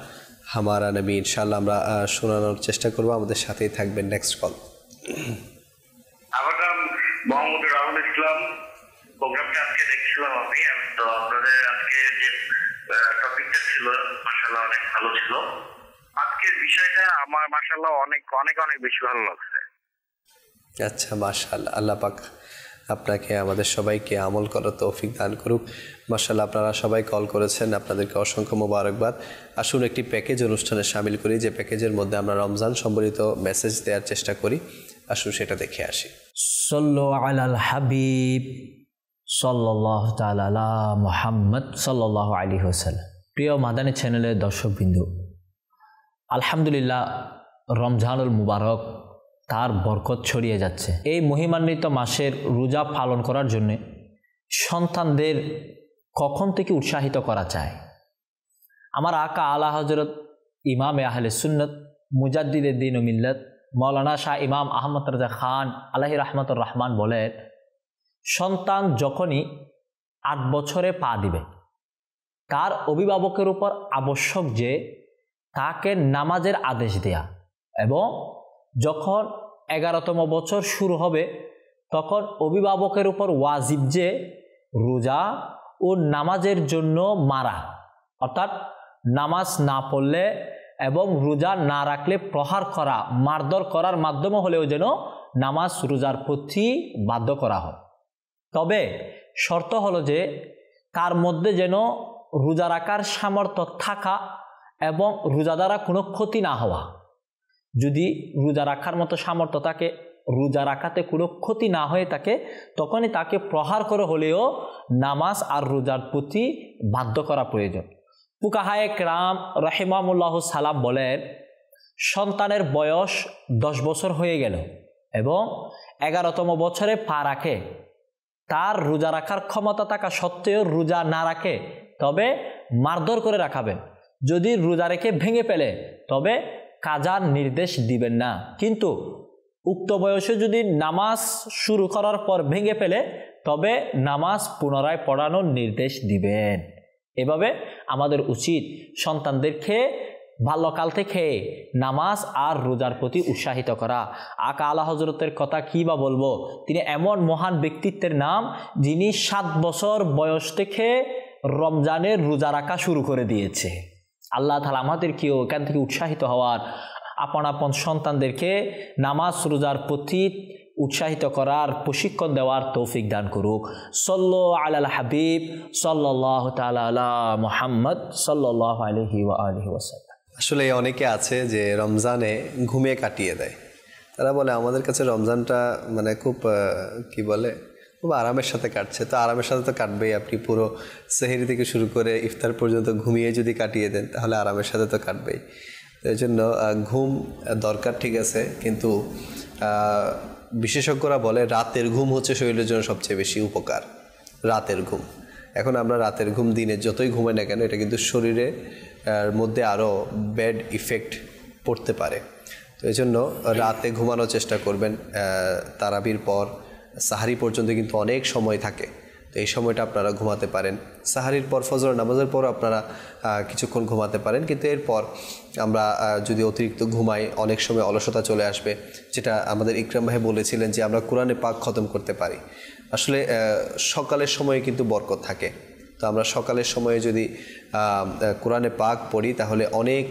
Speaker 2: হামারা নবী। ইনশাআল্লাহ আমরা শোনানোর চেষ্টা করব, আমাদের সাথেই থাকবেন। Next call.
Speaker 7: আমার নাম মোহাম্মদ রাহুল ইসলাম। প্রোগ্রামটা আজকে দেখছিলাম আমি। তো আপনাদের আজকে যে টপিকটা ছিল মাশাআল্লাহ অনেক ভালো ছিল। আজকের বিষয়টা আমার মাশাআল্লাহ অনেক অনেক অনেক বেশি ভালো লাগছে।
Speaker 2: আচ্ছা, মাশাআল্লাহ, আল্লাহ পাক আপনাকে আমাদের সবাইকে আমল করার তৌফিক দান করুক। মাশাআল্লাহ, আপনারা সবাই কল করেছেন, আপনাদেরকে অসংখ্য মোবারকবাদ। আসুন একটি প্যাকেজ অনুষ্ঠানে শামিল করি, যে প্যাকেজের মধ্যে আমরা রমজান সম্বলিত মেসেজ দেওয়ার চেষ্টা করি। আসুন সেটা দেখে আসি।
Speaker 5: সল্লু আলাল হাবিব সাল্লাল্লাহু তাআলা আলা মুহাম্মদ সাল্লাল্লাহু আলাইহি ওয়াসাল্লাম। প্রিয় মাদানী চ্যানেলের দর্শকবৃন্দু, আলহামদুলিল্লাহ, রমজানুল মুবারক তার বরকত ছড়িয়ে যাচ্ছে। এই মহিমান্বিত মাসের রোজা পালন করার জন্য সন্তানদের কখন থেকে উৎসাহিত করা যায়? আমার আকা আলা হযরত ইমামে আহলে সুন্নত মুজাদ্দিদে দ্বীন ও মিল্লাত মাওলানা শাহ ইমাম আহমদ রাজা খান আলাইহি রাহমাতুর রহমান বলেন, সন্তান যখনই 8 বছরে পা দিবে, তার অভিভাবকের উপর আবশ্যক যে তাকে নামাজের আদেশ দেয়া, এবং যখন 11তম বছর শুরু হবে তখন অভিভাবকের উপর ওয়াজিব যে রোজা ও নামাজের জন্য মারা, অর্থাৎ নামাজ না পড়লে এবং রোজা না রাখলে প্রহার করা, মারধর করার মাধ্যমে হলেও যেন নামাজ রোজার প্রতি বাধ্য করা হয়। তবে শর্ত হলো যে তার মধ্যে যেন রোজা রাখার সামর্থ্য থাকা এবং রোজা দ্বারা কোনো ক্ষতি না হওয়া। যদি রোজা রাখার মতো সামর্থ্য থাকে, রোজা রাখাতে কোনো ক্ষতি না হয়ে থাকে, তখনই তাকে প্রহার করে হলেও নামাজ আর রোজার প্রতি বাধ্য করা প্রয়োজন। ফুকাহায়ে কেরাম রাহিমাহুল্লাহ সালাম বলেন, সন্তানের বয়স 10 বছর হয়ে গেল এবং 11তম বছরে পা রাখে, তার রোজা রাখার ক্ষমতা থাকা সত্ত্বেও রোজা না রাখে, তবে মারধর করে রাখাবেন। যদি রোজা রেখে ভেঙে ফেলে তবে কাজার নির্দেশ দিবেন না, কিন্তু উক্ত বয়সে যদি নামাজ শুরু করার পর ভেঙে ফেলে তবে নামাজ পুনরায় পড়ানোর নির্দেশ দিবেন। এভাবে আমাদের উচিত সন্তানদেরকে বাল্যকাল থেকে নামাজ আর রোজার প্রতি উৎসাহিত করা। আকা আলা হযরতের কথা কি বা বলবো, তিনি এমন মহান ব্যক্তিত্বের নাম যিনি 7 বছর বয়স থেকে রমজানের রোজা রাখা শুরু করে দিয়েছে। আল্লাহ তাআলা আমাদেরকেও এখান থেকে উৎসাহিত হওয়ার, আপন আপন সন্তানদেরকে নামাজ রোজার প্রতি উৎসাহিত করার, প্রশিক্ষণ দেওয়ার তৌফিক দান করুক। সল্লু আলাল হাবিব সাল্লাল্লাহু তাআলা আলা মুহাম্মদ সাল্লাল্লাহু আলাইহি ওয়া আলিহি ওয়াসাল্লাম।
Speaker 2: আসলে অনেকে আছে যে রমজানে ঘুমিয়ে কাটিয়ে দেয়। তারা বলে আমাদের কাছে রমজানটা মানে খুব খুব আরামের সাথে কাটছে। তো আরামের সাথে তো কাটবেই, আপনি পুরো সেহরি থেকে শুরু করে ইফতার পর্যন্ত ঘুমিয়ে যদি কাটিয়ে দেন তাহলে আরামের সাথে তো কাটবেই। এই জন্য ঘুম দরকার, ঠিক আছে, কিন্তু বিশেষজ্ঞরা বলে রাতের ঘুম হচ্ছে শরীরের জন্য সবচেয়ে বেশি উপকার। রাতের ঘুম, এখন আমরা রাতের ঘুম দিনে যতই ঘুমাই না কেন, এটা কিন্তু শরীরের মধ্যে আরও ব্যাড ইফেক্ট পড়তে পারে। তো এই জন্য রাতে ঘুমানোর চেষ্টা করবেন। তারাবির পর সাহারি পর্যন্ত কিন্তু অনেক সময় থাকে, তো এই সময়টা আপনারা ঘুমাতে পারেন। সাহারির পর ফজর নামাজের পর আপনারা কিছুক্ষণ ঘুমাতে পারেন, কিন্তু এরপর আমরা যদি অতিরিক্ত ঘুমাই অনেক সময় অলসতা চলে আসবে, যেটা আমাদের ইকরাম ভাই বলেছিলেন যে আমরা কোরআনে পাক খতম করতে পারি। আসলে সকালের সময়ে কিন্তু বরকত থাকে, তো আমরা সকালের সময়ে যদি কোরআনে পাক পড়ি তাহলে অনেক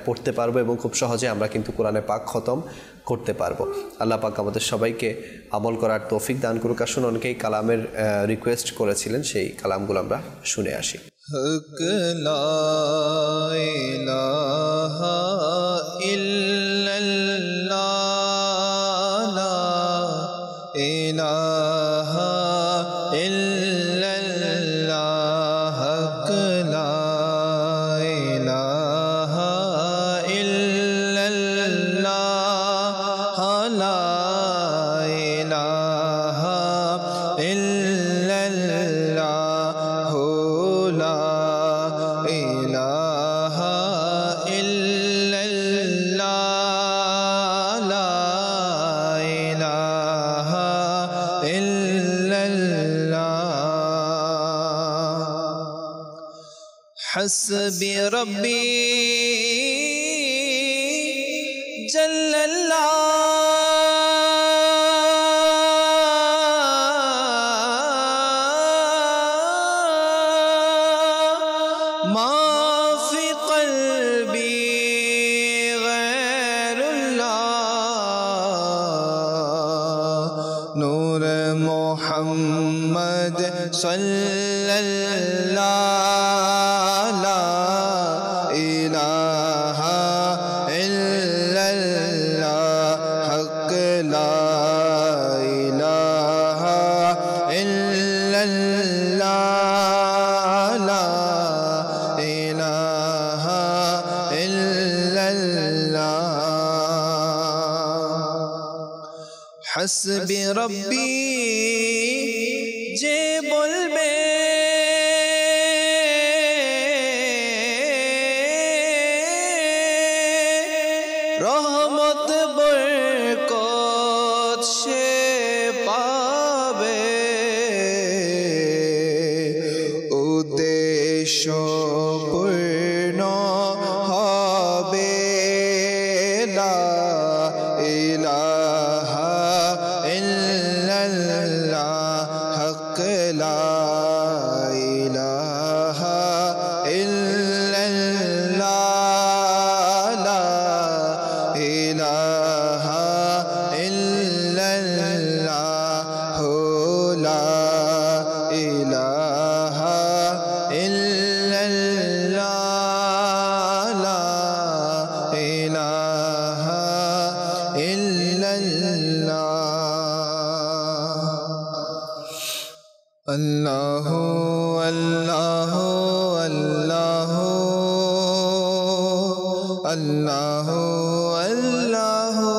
Speaker 2: পড়তে পারবো এবং খুব সহজে আমরা কিন্তু কোরআনে পাক খতম করতে পারবো। আল্লাহ পাক আমাদের সবাইকে আমল করার তৌফিক দান করুক। আসুন, অনেকেই কালামের রিকোয়েস্ট করেছিলেন, সেই কালামগুলো আমরা শুনে আসি।
Speaker 4: হক লা ইলাহা ইল্লাল্লাহ, লা ইলাহা ইল্লাল্লাহ, হক লা ইলাহা ইল্লাল্লাহ, লা ইলাহা ইল্লাল্লাহ, লা ইলাহা ইল্লাল্লাহ, লা ইলাহা ইল্লাল্লাহ। حسبي ربي جل الله، محمد صلی اللہ لا الہ الا اللہ حق لا الہ الا اللہ لا الہ الا اللہ حسبی ربی যে বলবে রহমত বরকত সে পাবে উদ্দেশ্য পূর্ণ হবে লা ইলাহা ইল্লাল্লাহ হক লা ইলাহা ইল্লাল্লাহ লা ইলাহা ইল্লাল্লাহ লা ইলাহা ইল্লাল্লাহ লা ইলাহা ইল্লাল্লাহ আল্লাহু আল্লাহু আল্লাহু আল্লাহু আল্লাহু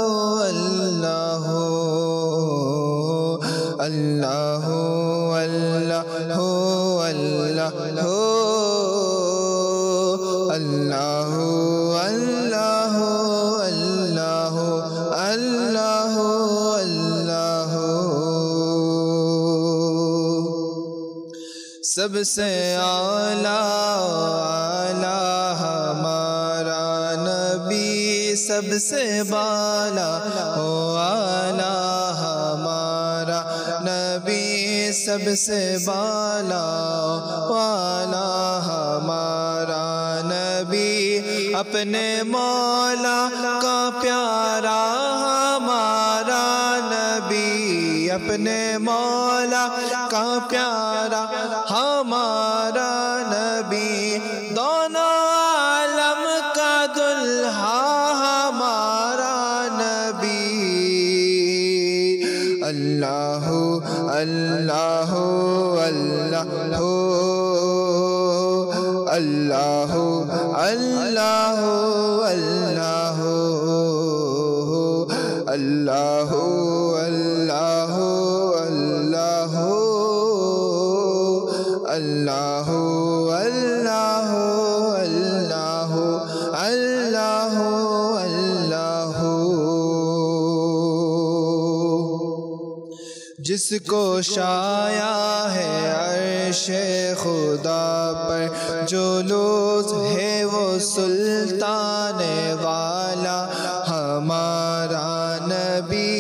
Speaker 4: আল্লাহু আল্লাহু আল্লাহু আল্লাহু আল্লাহু আল্লাহু আল্লাহু আল্লাহু सबसे आला आला हमारा नबी सबसे बाला हो आला हमारा नबी सबसे बाला वाला हमारा नबी अपने मौला का प्यारा हमारा नबी अपने मौला का प्यारा हमारा नबी दोनों आलम का दुल्हा हमारा नबी अल्लाहु अल्लाहु अल्लाहु अल्लाहु अल्लाहु अल्लाहु अल्लाहु अल्लाहु अल्लाहु अल्लाहु अल्लाहु अल्लाहु अल्लाहु जिसको शाया है अर्शे खुदा पर जो लुत्फ है वो सुल्तान वाला हमारा नबी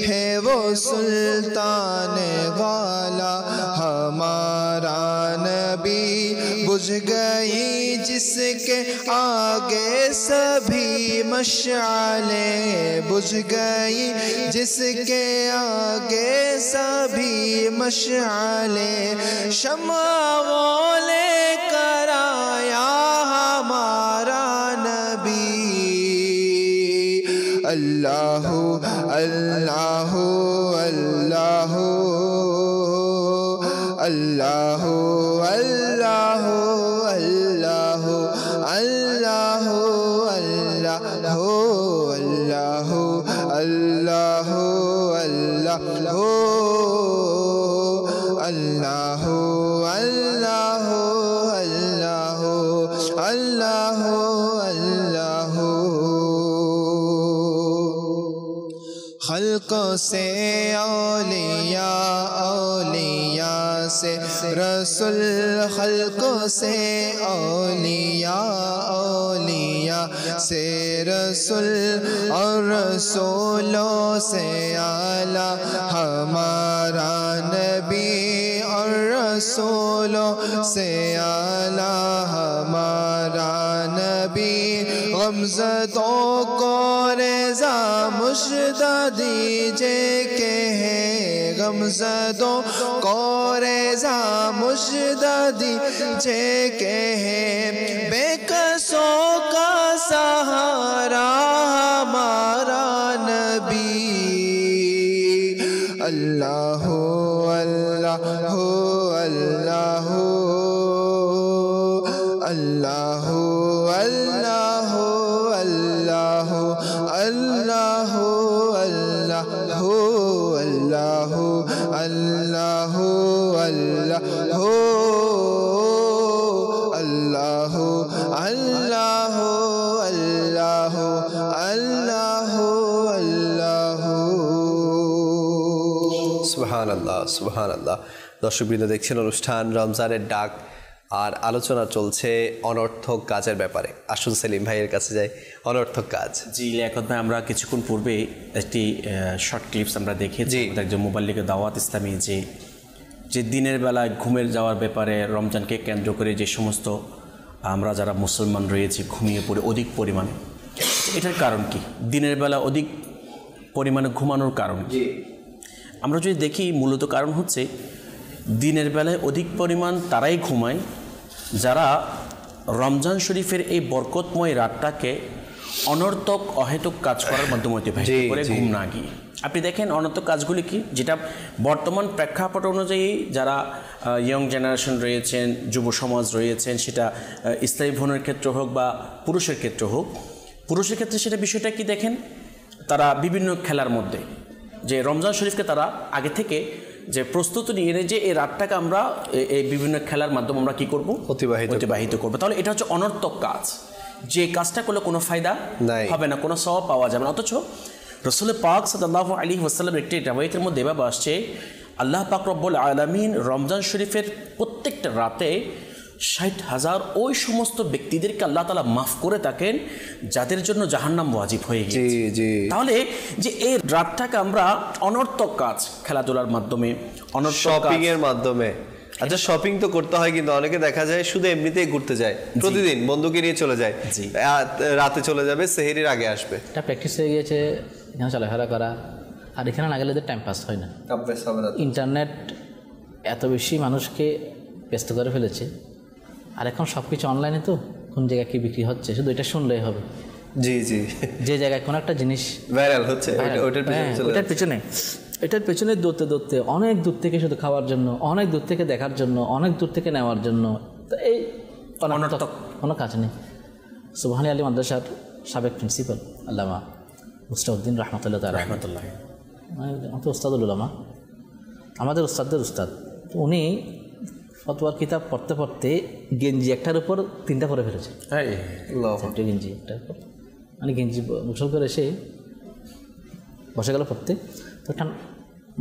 Speaker 4: है वो सुल्तान वाला हमारा नबी बुझ गई जिसके आगे सभी मशाले बुझ गई जिसके आगे सभी मशाले शमाओं ले कर आया हमारा नबी अल्लाहु अल्लाहु अल्लाहु अल्लाहु अल्लाहु अल्लाहु अल्लाहु अल्लाहु अल्लाहु अल्लाहु अल्लाहु अल्लाहु अल्लाहु अल्लाहु अल्लाहु खल्क़ों से औलिया औलिया से रसूल खल्क़ों से औलिया औलिया से रसूल और रसूलों से आला हमारा नबी और रसूलों से आला हमारा नबी गमज़दों को रेज़ा मुश्दा दीजे के हैं गमज़दों को रेज़ा मुश्दा दीजे के हैं बेकसों का सहारा हमारा नबी अल्लाह अल्लाह अल्लाह अल्लाह अल्लाह अल्लाह अल्लाह अल्लाह अल्लाह अल्लाह अल्लाह अल्लाह अल्लाह अल्लाह अल्लाह
Speaker 2: সুবহানাল্লাহ সুবহানাল্লাহ। দর্শকবৃন্দ দেখছেন অনুষ্ঠান রমজানের ডাক, আর আলোচনা চলছে অনর্থক কাজের ব্যাপারে। আসুন সেলিম ভাইয়ের কাছে যাই। অনর্থক কাজ,
Speaker 3: জি লিয়াকত ভাই, আমরা কিছুক্ষণ পূর্বে একটি শর্ট ক্লিপস আমরা দেখেছি একজন মুবাল্লিগের দাওয়াত ইসলামী যে দিনের বেলায় ঘুমের যাওয়ার ব্যাপারে রমজানকে কেন্দ্র করে যে সমস্ত আমরা যারা মুসলমান রয়েছি ঘুমিয়ে পড়ে অধিক পরিমাণে, এটার কারণ কি? দিনের বেলা অধিক পরিমাণে ঘুমানোর কারণ কি? আমরা যদি দেখি মূলত কারণ হচ্ছে দিনের বেলায় অধিক পরিমাণ তারাই ঘুমায় যারা রমজান শরীফের এই বরকতময় রাতটাকে অনর্থক অহেতুক কাজ করার মাধ্যমে অতিবাহিত করে ঘুম না গিয়ে। আপনি দেখেন অনর্থক কাজগুলি কি, যেটা বর্তমান প্রেক্ষাপট অনুযায়ী যারা ইয়ং জেনারেশন রয়েছেন, যুব সমাজ রয়েছেন, সেটা ইসলামী ভ্রমণের ক্ষেত্রে হোক বা পুরুষের ক্ষেত্রে হোক, পুরুষের ক্ষেত্রে সেটা বিষয়টা কি দেখেন, তারা বিভিন্ন খেলার মধ্যে যে রমজান শরীফকে তারা আগে থেকে যে প্রস্তুতি নিয়ে যে এই রাতটাকে আমরা এই বিভিন্ন খেলার মাধ্যমে আমরা কী করবো, অতিবাহিত করবো। তাহলে এটা হচ্ছে অনর্থক কাজ, যে কাজটা করলে কোনো ফায়দা হবে না, কোনো সওয়াব পাওয়া যাবে না। অথচ রাসূল পাক সাল্লাল্লাহু আলাইহি ওয়াসাল্লামের একটি রিওয়ায়াতের মধ্যে এভাবে আসছে, আল্লাহ পাক রব্বুল আলামিন রমজান শরীফের প্রত্যেকটা রাতে ৬০,০০০ ওই সমস্ত ব্যক্তিদেরকে আল্লাহ তাআলা মাফ করে থাকেন যাদের জন্য জাহান্নাম ওয়াজিব হয়ে গেছে। তাহলে যে এই রাতটাকে আমরা অনর্থক কাজ, খেলাধুলার মাধ্যমে,
Speaker 2: শপিং এর মাধ্যমে, আচ্ছা শপিং তো করতে হয়, কিন্তু অনেকে দেখা যায় শুধু এমনিতেই ঘুরতে যায়, প্রতিদিন বন্ধুকে নিয়ে চলে যায়, রাতে চলে যাবে, সেহরির আগে আসবে।
Speaker 5: এটা প্র্যাকটিস হয়ে গিয়েছে এখানে চলাফেরা করা, আর এখানে না গেলে টাইম পাস হয় না। ইন্টারনেট এত বেশি মানুষকে ব্যস্ত করে ফেলেছে, আর এখন সব কিছু অনলাইনে, তো কোন জায়গায় কী বিক্রি হচ্ছে শুধু এটা শুনলেই হবে।
Speaker 2: জি জি,
Speaker 5: যে জায়গায় কোনো একটা জিনিস
Speaker 2: ভাইরাল হচ্ছে
Speaker 5: এটার পেছনে দৌড়তে দৌড়তে অনেক দূর থেকে শুধু খাওয়ার জন্য, অনেক দূর থেকে দেখার জন্য, অনেক দূর থেকে নেওয়ার জন্য, তো এই অনর্থক কোনো কাজ নেই। সুবহানী আলী মাদ্রাসার সাবেক প্রিন্সিপাল আল্লামা মুস্তাউদ্দিন রহমতুল্লাহ মানে উস্তাদুল উলামা, আমাদের উস্তাদদের উস্তাদ, উনি ফতোয়ার কিতাব পড়তে পড়তে গেঞ্জি একটার উপর 3টা পরে ফেলেছে। গেঞ্জি একটার উপর, মানে গেঞ্জি গোসল করে এসে বসে গেল পড়তে, তো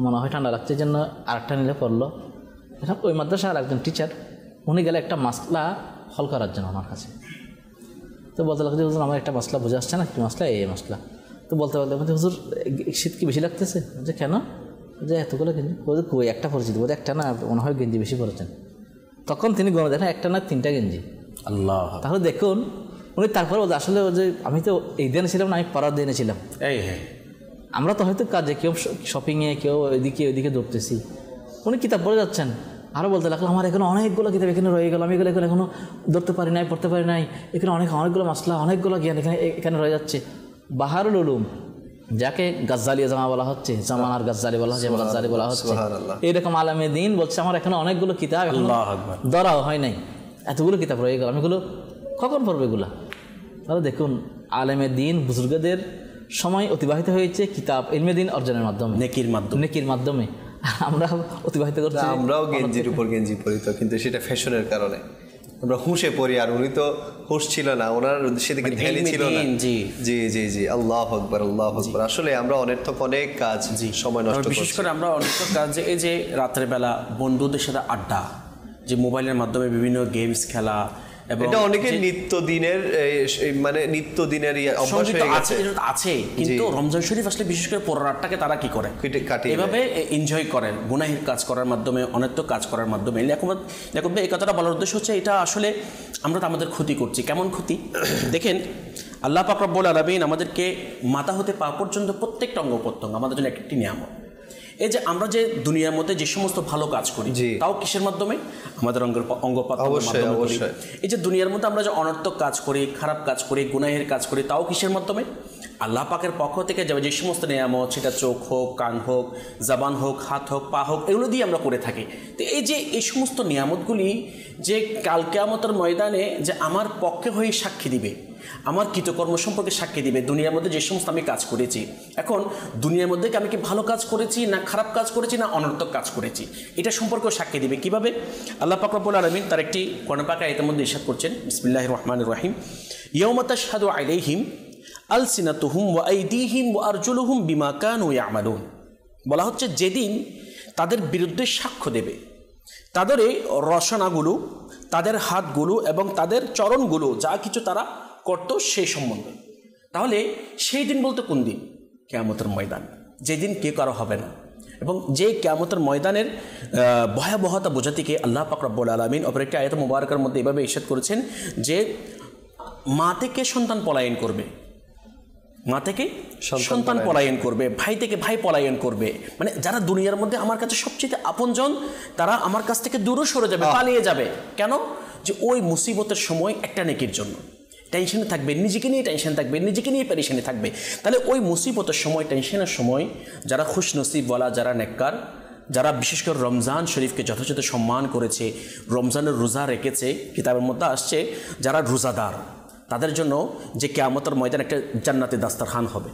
Speaker 5: মনে হয় ঠান্ডা লাগছে জন্য আরেকটা নিলে পড়লো। এখন ওই মাদ্রাসার একজন টিচার, উনি গেলে একটা মাসলা হল করার জন্য আমার কাছে, তো বলতে লাগছে হুজুর আমার একটা মশলা বোঝা আসছে না, কি মশলা, এই মশলা। তো বলতে হুজুর শীত কি বেশি লাগতেছে, যে কেন, যে এতগুলো গেঞ্জি, বলছে কই একটা পরিচিত, বলতে একটা না, মনে হয় গেঞ্জি বেশি পরেছেন। তখন তিনি গণে দেখেন একটা না 3টা গেঞ্জি। আল্লাহ, তাহলে দেখুন উনি তারপরে বলতে আসলে যে আমি তো এই দিনে ছিলাম না, আমি পরার দিনে ছিলাম। আমরা তো হয়তো কাজে, কেউ শপিংয়ে, কেউ ওইদিকে দৌড়তেছি, উনি কিতাব পড়ে যাচ্ছেন। আরও বলতে লাগলো আমার এখানে অনেকগুলো কিতাব এখানে রয়ে গেল, আমি এগুলো এখনো ধরতে পারি নাই, পড়তে পারি নাই, এখানে অনেকগুলো মাসলা, অনেকগুলো জ্ঞান এখানে রয়ে যাচ্ছে। বাহারুল উলুম, যাকে গাজ্জালিয়া জামা বলা হচ্ছে, জামানার গাজ্জালি বলা হচ্ছে, গাজ্জালি বলা হচ্ছে, এইরকম আলেমে দিন বলছে আমার এখানে অনেকগুলো কিতাব ধরাও হয় নাই, এতগুলো কিতাব রয়ে গেল, আমি এগুলো কখন পড়বো এগুলা। তাহলে দেখুন আলেমে দিন বুজুর্গদের সময় অতিবাহিত হয়েছে কিতাব ইলমে দিন অর্জনের মাধ্যমে, নেকির মাধ্যমে। আমরা অতিবাহিত করছি,
Speaker 2: আমরাও গেঞ্জির উপর গেঞ্জি পরি, তো কিন্তু সেটা ফ্যাশনের কারণে আমরা হুঁশে পড়ি, আর উনি তো হুঁশ ছিল না, ওনার সেদিকে ধ্যানই ছিল না। জি জি জি জি, আল্লাহু আকবার, আল্লাহু আকবার। আসলে আমরা অনর্থক অনেক কাজ, সময় নষ্ট করছি,
Speaker 3: বিশেষ করে আমরা অনর্থক কাজ, এই যে রাতের বেলা বন্ধুদের সাথে আড্ডা, যে মোবাইলের মাধ্যমে বিভিন্ন গেমস খেলা,
Speaker 2: এটা অনেকের নিত্যদিনের মানে নিত্যদিনের অভ্যাস হয়ে গেছে,
Speaker 3: আছে। কিন্তু রমজান শরীফ আসলে বিশেষ করে পরের রাতটাকে তারা কি করে, এভাবে এনজয় করেন, গুনাহের কাজ করার মাধ্যমে, অনর্থক কাজ করার মাধ্যমে। এই কথাটা বলার উদ্দেশ্য হচ্ছে এটা আসলে আমরা তো আমাদের ক্ষতি করছি। কেমন ক্ষতি দেখেন, আল্লাহ পাক রব্বুল আলামিন আমাদেরকে মাথা হতে পা পর্যন্ত প্রত্যেকটা অঙ্গ প্রত্যঙ্গ আমাদের জন্য একটি নিয়ামত। এই যে আমরা যে দুনিয়ার মধ্যে যে সমস্ত ভালো কাজ করি তাও কিসের মাধ্যমে? আমাদের অঙ্গ প্রত্যঙ্গের মাধ্যমে করি। এই যে দুনিয়ার মধ্যে আমরা যে অনর্থক কাজ করি, খারাপ কাজ করি, গুনাহের কাজ করি, তাও কিসের মাধ্যমে? আল্লাহ পাকের পক্ষ থেকে যে সমস্ত নিয়ামত, সেটা চোখ হোক, কান হোক, জবান হোক, হাত হোক, পা হোক, এগুলো দিয়ে আমরা করে থাকি। তো এই সমস্ত নিয়ামতগুলি যে কাল কিয়ামতের ময়দানে যে আমার পক্ষে হয়ে সাক্ষী দিবে, আমার কৃতকর্ম সম্পর্কে সাক্ষী দিবে, দুনিয়ার মধ্যে যে সমস্ত আমি কাজ করেছি। এখন দুনিয়ার মধ্যে আমি কি ভালো কাজ করেছি, না খারাপ কাজ করেছি, না অনর্থক কাজ করেছি, এটা সম্পর্কেও সাক্ষী দিবে। কিভাবে? আল্লাহ পাক রব্বুল আলামিন তার একটি কোরআন পাক আয়াতের মধ্যে ইরশাদ করছেন, বিসমিল্লাহির রহমানির রহিম, ইয়াউমা তাশহাদু আলাইহিম আলসিনাতুহুম ওয়া আইদিহিম ওয়া আরজুলুহুম বিমা কানু ইয়ামালুন। বলা হচ্ছে যেদিন তাদের বিরুদ্ধে সাক্ষ্য দেবে তাদের রসনাগুলো, তাদের হাতগুলো এবং তাদের চরণগুলো, যা কিছু তারা করত সেই সম্বন্ধে। তাহলে সেই দিন বলতে কোন দিন? কিয়ামতের ময়দান, যেদিন কেউ কারো হবে না। এবং যে কিয়ামতের ময়দানের ভয়াবহতা বোঝাতে গিয়ে আল্লাহ পাক রব্বুল আলামিন অপর একটি আয়াত মুবারকার মধ্যে এভাবে ইরশাদ করেছেন যে মা থেকে সন্তান পলায়ন করবে, মা থেকে সন্তান পলায়ন করবে, ভাই থেকে ভাই পলায়ন করবে। মানে যারা দুনিয়ার মধ্যে আমার কাছে সবচেয়ে আপনজন, তারা আমার কাছ থেকে দূরে সরে যাবে, পালিয়ে যাবে। কেন? যে ওই মুসিবতের সময় একটা নেকির জন্য টেনশনে থাকবে, নিজেকে নিয়ে টেনশন থাকবে, নিজেকে নিয়ে পেরেশানি থাকবে। তাহলে ওই মুসিবতের সময়, টেনশনের সময় যারা খুশনসিবওয়ালা, যারা নেককার, যারা বিশেষ করে রমজান শরীফকে যথাযথ সম্মান করেছে, রমজানের রোজা রেখেছে, কিতাবের মধ্যে আসছে যারা রোজাদার, তাদের জন্য যে কিয়ামতের ময়দান একটা জান্নাতের দাস্তারখান হবে।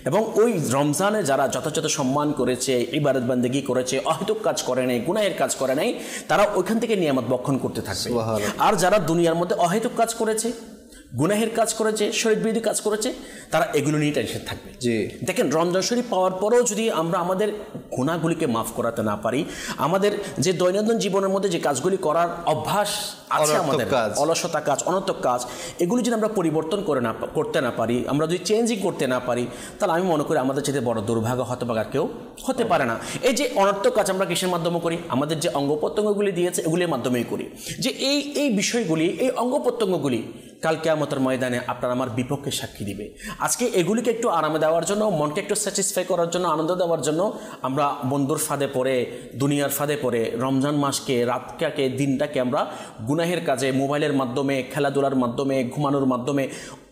Speaker 3: এবং ওই রমজানে যারা যথাযথ সম্মান করেছে, ইবাদত বান্দেগি করেছে, অহেতুক কাজ করে নাই, গুনাহের কাজ করে নাই, তারা ওইখান থেকে নিয়ামত বক্ষণ করতে থাকবে। আর যারা দুনিয়ার মধ্যে অহেতুক কাজ করেছে, গুনাহের কাজ করেছে, শরীর বিরোধী কাজ করেছে, তারা এগুলো নিয়ে টেনশন থাকবে। দেখেন, রমজান শরীফ পাওয়ার পরেও যদি আমরা আমাদের গুনাহগুলিকে মাফ করাতে না পারি, আমাদের যে দৈনন্দিন জীবনের মধ্যে যে কাজগুলি করার অভ্যাস আছে, আমাদের অলসতা কাজ, অনর্থক কাজ, এগুলি যদি আমরা পরিবর্তন করতে না পারি, আমরা যদি চেঞ্জিং করতে না পারি, তাহলে আমি মনে করি আমাদের চেয়ে বড় দুর্ভাগ্য হতভাগা কেউ হতে পারে না। এই যে অনর্থক কাজ আমরা কিসের মাধ্যমে করি? আমাদের যে অঙ্গ প্রত্যঙ্গগুলি দিয়েছে এগুলির মাধ্যমেই করি। যে এই বিষয়গুলি, এই অঙ্গ প্রত্যঙ্গগুলি কাল কিয়ামতের ময়দানে আপনার আমার বিপক্ষে সাক্ষী দিবে। আজকে এগুলিকে একটু আরামে দেওয়ার জন্য, মনকে একটু স্যাটিসফাই করার জন্য, আনন্দ দেওয়ার জন্য আমরা বন্ধুর ফাঁদে পড়ে, দুনিয়ার ফাঁদে পড়ে রমজান মাসকে, রাতটাকে, দিনটাকে আমরা গুনাহের কাজে, মোবাইলের মাধ্যমে, খেলাধুলার মাধ্যমে, ঘুমানোর মাধ্যমে,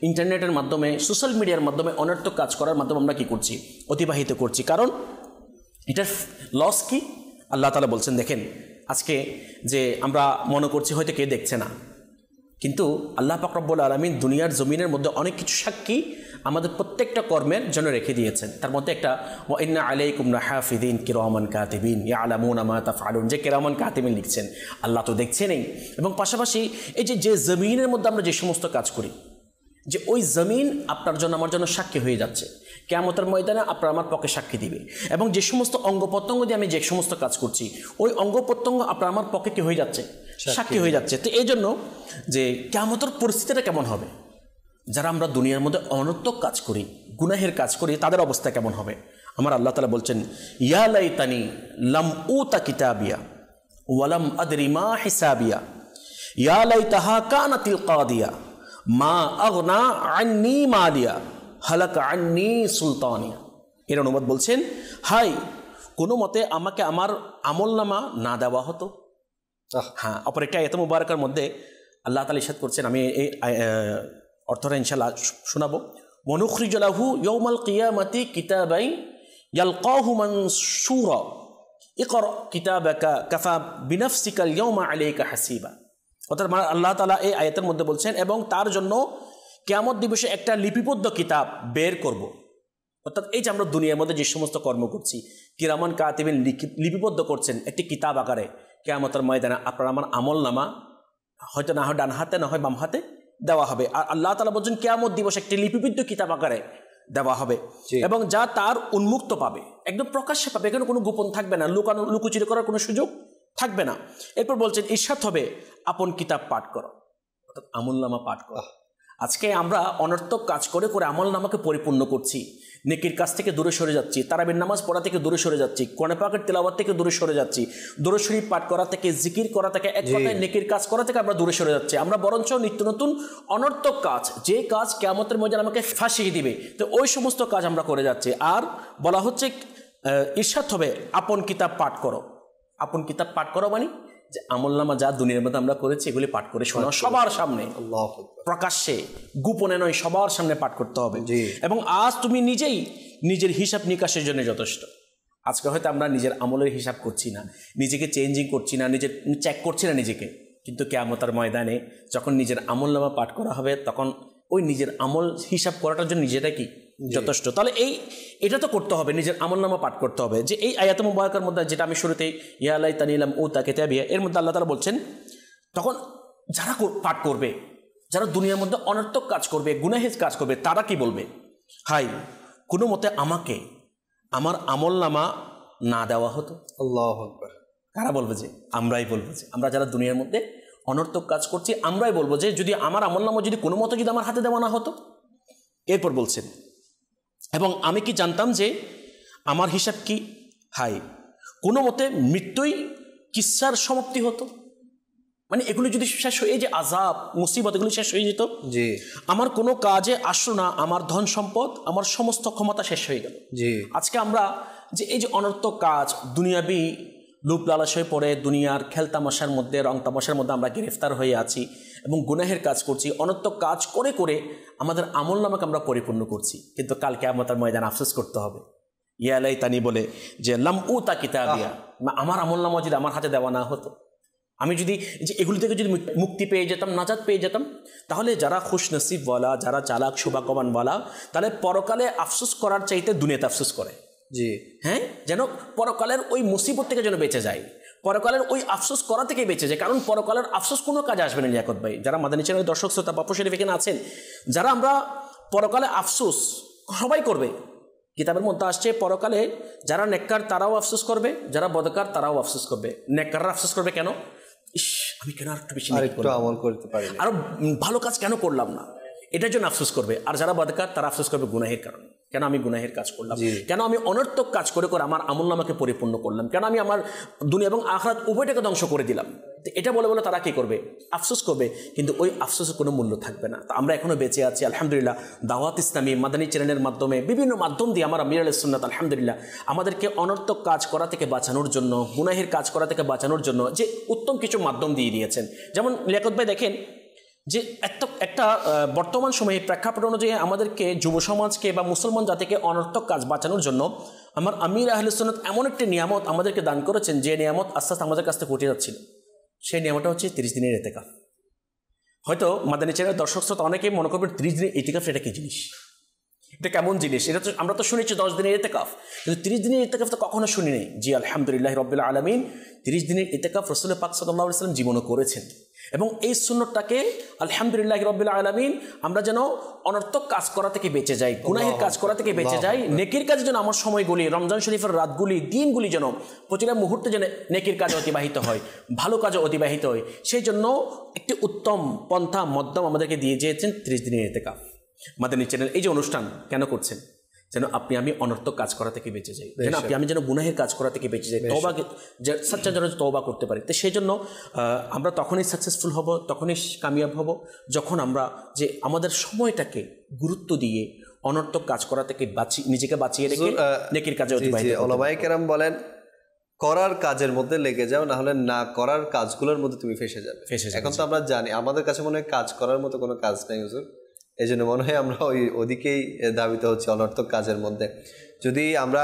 Speaker 3: ইন্টারনেটের মাধ্যমে, সোশ্যাল মিডিয়ার মাধ্যমে, অনর্থক কাজ করার মাধ্যমে আমরা কি করছি? অতিবাহিত করছি। কারণ এটার লস কি? আল্লাহ তাআলা বলছেন, দেখেন আজকে যে আমরা মনে করছি হয়তো কে দেখছে না, কিন্তু আল্লাহ পাক রব্বুল আলামিন দুনিয়ার জমিনের মধ্যে অনেক কিছু সাক্ষী আমাদের প্রত্যেকটা কর্মের জন্য রেখে দিয়েছেন। তার মধ্যে একটা ওয়া ইন্না আলাইকুম লাহাফিযিন কিরামান কাতিবিন ইয়ালামুনা মা তাফআলুন, যে কিরামান কাতিবিন লিখছেন, আল্লাহ তো দেখছেনই। এবং পাশাপাশি এই যে জমিনের মধ্যে আমরা যে সমস্ত কাজ করি, যে ওই জমিন আপনার জন্য আমার জন্য সাক্ষী হয়ে যাচ্ছে। কিয়ামতের ময়দানে আপনার আমার পক্ষে সাক্ষী দিবে। এবং যে সমস্ত অঙ্গ প্রত্যঙ্গ দিয়ে আমি যে সমস্ত কাজ করছি, ওই অঙ্গ প্রত্যঙ্গ আপনার আমার পক্ষে কি হয়ে যাচ্ছে? সাক্ষী হয়ে যাচ্ছে। তো এই জন্য যে কিয়ামতের পরিস্থিতিটা কেমন হবে, যারা আমরা দুনিয়ার মধ্যে অনর্থক কাজ করি, গুনাহের কাজ করি, তাদের অবস্থা কেমন হবে? আমার আল্লাহ তাআলা বলছেন, ইয়া লাইতানি লাম উতা কিতাবিয়া ওয়ালাম আদরি মা হিসাবিয়া ইয়া লাইতাহা কানাতিল কাদিয়া মা আগনা আন্নি মালিয়া হালাকা আন্নি সুলতানিয়া। এর অনুবাদ বলছেন, হাই, কোনো মতে আমাকে আমার আমলনামা না দেওয়া হতো। হ্যাঁ, অপর একটা আয়াত মুবারাকার মধ্যে আল্লাহ তাআলা ইরশাদ করছেন, আমি এই অর্থটা ইনশাআল্লাহ শোনাবো। ওয়ানুখরিজু লাহু ইয়াউমাল কিয়ামাতি কিতাবাই ইয়ালকাহু মানসুরা ইকরা কিতাবাকা কাফা বিনাফসিকাল ইয়াউমা আলাইকা হাসিবা। অর্থাৎ আল্লাহ তাআলা এই আয়াতের মধ্যে বলছেন, এবং তার জন্য কিয়ামত দিবসে একটা লিপিবদ্ধ কিতাব বের করব। অর্থাৎ এই যে আমরা দুনিয়ার মধ্যে যে সমস্ত কর্ম করছি, কিরামান কাতিবিন লিপিবদ্ধ করছেন একটি কিতাব আকারে। কিয়ামতের ময়দানে আপনার আমার আমল নামা হয়তো না হয় ডান হাতে, না হয় বাম হাতে দেওয়া হবে। আর আল্লাহ তাআলা বলছেন কিয়ামত দিবসে একটি লিপিবদ্ধ কিতাব আকারে দেওয়া হবে, এবং যা তার উন্মুক্ত পাবে, একদম প্রকাশ্যে পাবে, এখানে কোনো গোপন থাকবে না, লুকোচুরি করার কোনো সুযোগ থাকবে না। এরপর বলছেন, ইরশাদ হবে আপন কিতাব পাঠ করো, অর্থাৎ আমলনামা পাঠ করো। আজকে আমরা অনর্থক কাজ করে করে আমল নামাকে পরিপূর্ণ করছি, নেকির কাজ থেকে দূরে সরে যাচ্ছি, তারাবির নামাজ পড়া থেকে দূরে সরে যাচ্ছি, কোরআন পাকের তিলাওয়াত থেকে দূরে সরে যাচ্ছি, দরুদ শরীফ পাঠ করা থেকে, জিকির করা থেকে, এক কথায় নেকির কাজ করা থেকে আমরা দূরে সরে যাচ্ছি। আমরা বরঞ্চ নিত্য নতুন অনর্থক কাজ, যে কাজ কিয়ামতের ময়দানে আমাকে ফাঁসিয়ে দিবে, তো ওই সমস্ত কাজ আমরা করে যাচ্ছি। আর বলা হচ্ছে ইরশাদ হবে আপন কিতাব পাঠ করো। আপন কিতাব পাঠ করো মানে যে আমলনামা যা দুনিয়ার মধ্যে আমরা করেছি এগুলি পাঠ করে শোনা সবার সামনে, প্রকাশ্যে, গোপনে নয়, সবার সামনে পাঠ করতে হবে। এবং আজ তুমি নিজেই নিজের হিসাব নিকাশের জন্য যথেষ্ট। আজকে হয়তো আমরা নিজের আমলের হিসাব করছি না, নিজেকে চেঞ্জিং করছি না, নিজের চেক করছি না নিজেকে, কিন্তু কিয়ামতের ময়দানে যখন নিজের আমলনামা পাঠ করা হবে তখন ওই নিজের আমল হিসাব করাটার জন্য নিজেটা কি যথেষ্ট। তাহলে এটা তো করতে হবে, নিজের আমলনামা পাঠ করতে হবে। যে এই আয়াত মুবারাকার মধ্যে যেটা আমি শুরুতেই ইয়া লাইতানি লাম উতা কিতাবিয়া, এর মধ্যে আল্লাহ তাআলা বলছেন তখন যারা পাঠ করবে, যারা দুনিয়ার মধ্যে অনর্থক কাজ করবে, গুনাহের কাজ করবে, তারা কি বলবে? হাই, কোনো মতে আমাকে আমার আমলনামা না দেওয়া হতো।
Speaker 2: আল্লাহু আকবার।
Speaker 3: কারা বলবে? যে আমরাই বলবো। যে আমরা যারা দুনিয়ার মধ্যে অনর্থক কাজ করছি আমরাই বলবো যে যদি আমার আমলনামা যদি কোনো মতো যদি আমার হাতে দেওয়া না হতো। এরপর বলছেন এবং আমি কি জানতাম যে আমার হিসাব কি? হাই, কোনো মতে মৃত্যুই কিচ্ছার সমাপ্তি হতো, মানে এগুলো যদি শেষ হয়ে, যে আযাব মুসিবত এগুলো শেষ হয়ে যেত,
Speaker 2: জি,
Speaker 3: আমার কোনো কাজে আসলো না, আমার ধন সম্পদ, আমার সমস্ত ক্ষমতা শেষ হয়ে গেল।
Speaker 2: জি,
Speaker 3: আজকে আমরা যে এই যে অনর্থক কাজ, দুনিয়াবি লুপ লালস হয়ে পড়ে দুনিয়ার খেলতামাশার মধ্যে, রং তামাশার মধ্যে আমরা গ্রেফতার হয়ে আছি এবং গুনাহের কাজ করছি, অনর্থক কাজ করে করে আমাদের আমলনামাকে আমরা পরিপূর্ণ করছি। কিন্তু কাল কিয়ামতের ময়দানে আফসোস করতে হবে। ইয়া লাইতানি বলে যে লাম উতা কিতাবিয়া, আমার আমলনামা যদি আমার হাতে দেওয়া না হতো, আমি যদি যে এগুলি থেকে যদি মুক্তি পেয়ে যেতাম, নাজাত পেয়ে যেতাম, তাহলে যারা খুশনসিবওয়ালা, যারা চালাক শুভাকামনাওয়ালা, তাহলে পরকালে আফসোস করার চাইতে দুনিয়াতে আফসোস করে।
Speaker 2: জি,
Speaker 3: হ্যাঁ, যেন পরকালের ওই মুসিবত থেকে যেন বেঁচে যায়, পরকালের ওই আফসোস করা থেকে বেঁচে যায়। কারণ পরকালের আফসোস কোনো কাজে আসবে না। লিয়াকত ভাই, যারা মাদানী চ্যানেলের দর্শক শ্রোতা বাপু শরীফ এখানে আছেন, যারা আমরা পরকালে আফসোস সবাই করবে, কিতাবের মধ্যে আসছে পরকালে যারা নেককার তারাও আফসোস করবে, যারা বদকার তারাও আফসোস করবে। নেককাররা আফসোস করবে কেন? ইস, আমি কেন আরেকটু বেশি
Speaker 2: আমল করতে পারি,
Speaker 3: আরো ভালো কাজ কেন করলাম না, এটার জন্য আফসোস করবে। আর যারা বদকার তারা আফসোস করবে গুনাহের কারণে, কেন আমি গুনাহের কাজ করলাম, কেন আমি অনর্থক কাজ করে করে আমার আমলনামাকে পরিপূর্ণ করলাম, কেন আমি আমার দুনিয়া এবং আখিরাত উভয়টাকে ধ্বংস করে দিলাম। এটা বলে বলে তারা কি করবে? আফসোস করবে, কিন্তু ওই আফসোসের কোনো মূল্য থাকবে না। তো আমরা এখনো বেঁচে আছি আলহামদুলিল্লাহ। দাওয়াত ইসলামী মাদানী চ্যানেলের মাধ্যমে, বিভিন্ন মাধ্যম দিয়ে আমার আমির আলাইহিস সুন্নাত আলহামদুলিল্লাহ আমাদেরকে অনর্থক কাজ করা থেকে বাঁচানোর জন্য, গুনাহের কাজ করা থেকে বাঁচানোর জন্য যে উত্তম কিছু মাধ্যম দিয়ে দিয়েছেন। যেমন লিয়াকত ভাই দেখেন যে একটা বর্তমান সময়ে প্রেক্ষাপট অনুযায়ী আমাদেরকে, যুব সমাজকে বা মুসলমান জাতিকে অনর্থক কাজ বাঁচানোর জন্য আমার আমির আহলে সুন্নাত এমন একটি নিয়ামত আমাদেরকে দান করেছেন, যে নিয়ামত আস্তে আস্তে আমাদের কাছ থেকে উঠে যাচ্ছিল। সেই নিয়ামতটা হচ্ছে 30 দিনের ইতিকাফ। হয়তো মাদানী চ্যানেলের দর্শক শ্রোতা অনেকেই মনে করবেন 30 দিনের ইতিকাফ এটা কি জিনিস, এটা কেমন জিনিস? এটা তো আমরা তো শুনেছি 10 দিনের ইতিকাফ, কিন্তু 30 দিনের ইতিকাফ তো কখনো শুনি নাই। জি আলহামদুলিল্লাহ রাব্বিল আলামিন 30 দিনের ইতিকাফ রাসূল পাক সাল্লাল্লাহু আলাইহি ওয়াসাল্লাম জীবনে করেছেন। এবং এই সুন্নতটাকে আলহামদুলিল্লাহ রাব্বিল আলামিন আমরা যেন অনর্থক কাজ করা থেকে বেঁচে যাই, গুনাহের কাজ করা থেকে বেঁচে যাই, নেকির কাজে যেন আমার সময়গুলি, রমজান শরীফের রাতগুলি, দিনগুলি যেন প্রতিটা মুহূর্তে যেন নেকির কাজে অতিবাহিত হয়, ভালো কাজে অতিবাহিত হয়, সেই জন্য একটি উত্তম পন্থা মধ্যম আমাদেরকে দিয়ে দিয়েছেন 30 দিনের ইতিকাফ। মাদানী চ্যানেল এই যে অনুষ্ঠান কেন করছেন? যেন আপনি আমি অনর্থক কাজ করা থেকে বেঁচে যাই, যেন আমি যেন গুনাহের কাজ করা থেকে বেঁচে যাই, তওবা সচ্চা যেন তওবা করতে পারি। তো সেই জন্য আমরা তখনই সাকসেসফুল হব, তখনই কামিয়াব হব, যখন আমরা যে আমাদের সময়টাকে গুরুত্ব দিয়ে অনর্থক কাজ করা থেকে নিজেকে বাঁচিয়ে রেখে নেকির কাজে অতিবাহিত করব।
Speaker 2: ওলামায়ে কেরাম বলেন করার কাজের মধ্যে লেগে যাও, না হলে না করার কাজগুলোর মধ্যে তুমি ফেসে যাবে। এখন তো আমরা জানি আমাদের কাছে মনে হয় কাজ করার মতো কোনো কাজ নেই হুজুর, এই জন্য মনে হয় আমরা ওদিকেই ধাবিত হচ্ছে অনর্থক কাজের মধ্যে। যদি আমরা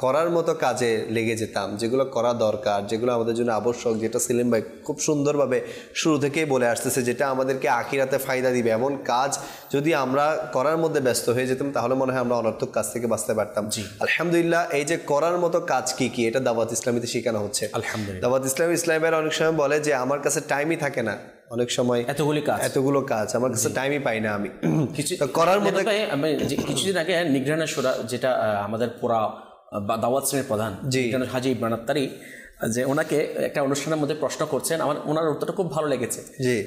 Speaker 2: করার মতো কাজে লেগে যেতাম, যেগুলো করা দরকার, যেগুলো আমাদের জন্য আবশ্যক, যেটা সেলিম ভাই খুব সুন্দরভাবে শুরু থেকেই বলে আসতেছে, যেটা আমাদেরকে আখিরাতে ফায়দা দিবে, এমন কাজ যদি আমরা করার মধ্যে ব্যস্ত হয়ে যেতাম, তাহলে মনে হয় আমরা অনর্থক কাজ থেকে বাঁচতে পারতাম। আলহামদুলিল্লাহ, এই যে করার মতো কাজ কি কি, এটা দাওয়াত ইসলামীতে শেখানো হচ্ছে। আলহামদুলিল্লাহ, দাওয়াত ইসলামের অনেক সময় বলে যে আমার কাছে টাইমই থাকে না, অনেক সময় এতগুলো কাজ আমার কাছে টাইমই পাই না আমি কিছু করার মতো।
Speaker 3: কিছুদিন আগে নিগরানা শুরা, যেটা আমাদের পুরা দাওয়াত শ্রেণীর প্রধান হাজী ইমরান আত্তারি, যে ওনাকে একটা অনুষ্ঠানের মধ্যে প্রশ্ন করছেন, ওনার উত্তরটা খুব ভালো লেগেছে।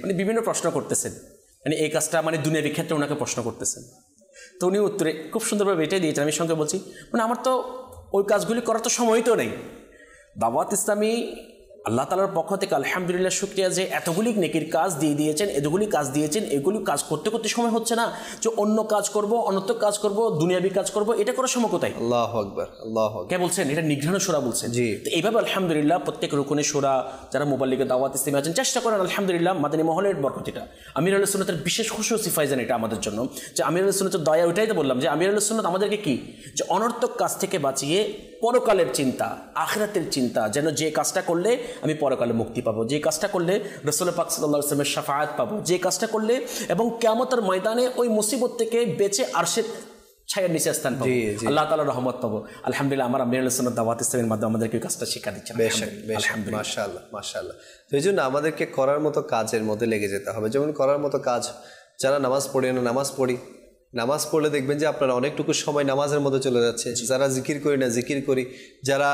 Speaker 3: মানে বিভিন্ন প্রশ্ন করতেছেন, মানে এই কাজটা মানে দুনিয়াবি ক্ষেত্রে ওনাকে প্রশ্ন করতেছেন। তো উনি উত্তরে খুব সুন্দরভাবে এটাই দিয়েছেন, আমি সঙ্গে বলছি মানে আমার তো ওই কাজগুলি করার তো সময় তো নেই। দাওয়াত ইসলামী আল্লাহ তাআলার পক্ষ থেকে আলহামদুলিল্লাহ শুকরিয়া যে এতগুলি নেকির কাজ দিয়ে দিয়েছেন, এতগুলি কাজ দিয়েছেন, এগুলি কাজ করতে করতে সময় হচ্ছে না যে অন্য কাজ করব, অনর্থক কাজ করব, দুনিয়াবি কাজ করব, এটা করার সময় কোথায়?
Speaker 2: আল্লাহু আকবার, আল্লাহু আকবার।
Speaker 3: কে বলছেন? এটা নিঘ্রাণ সূরা বলছেন।
Speaker 2: জি।
Speaker 3: তো এইভাবে আলহামদুলিল্লাহ প্রত্যেক রুকনের সূরা যারা মুবাল্লিগে দাওয়াত ইসলামী আছেন চেষ্টা করেন আলহামদুলিল্লাহ মাদানী মহলের বরকতিটা। আমির আহলে সুন্নাতের বিশেষ খুশুসি ফায়জান এটা আমাদের জন্য, যে আমির আহলে সুন্নাতের দয়া, ওইটাই তো বললাম যে আমির আহলে সুন্নাত আমাদেরকে কি যে অনর্থক কাজ থেকে বাঁচিয়ে পরকালের চিন্তা, আখিরাতের চিন্তা, যেন যে কাজটা করলে আমি পরকালে মুক্তি পাবো, যে কাজটা করলে রাসূল পাক সাল্লাল্লাহু আলাইহি ওয়াসাল্লামের শাফাআত পাবো, যে কাজটা করলে এবং কিয়ামতের ময়দানে ওই মুসিবত থেকে বেঁচে আরশের ছায়ার নিচে স্থান পাবো, আল্লাহ তাআলার রহমত পাবো। আলহামদুলিল্লাহ আমার আমির আহলে সুন্নাত দাওয়াত ইসলামের মাধ্যমে আমাদেরকে কাজটা শিক্ষা দিচ্ছেন।
Speaker 2: মাশাআল্লাহ, মাশাআল্লাহ। তো এই জন্য আমাদেরকে করার মতো কাজের মধ্যে লেগে যেতে হবে। যেমন করার মতো কাজ, যারা নামাজ পড়ে না নামাজ পড়ি, নামাজ পড়লে দেখবেন যে আপনারা অনেকটুকু সময় নামাজের মধ্যে চলে যাচ্ছে। যারা জিকির করি না জিকির করি, যারা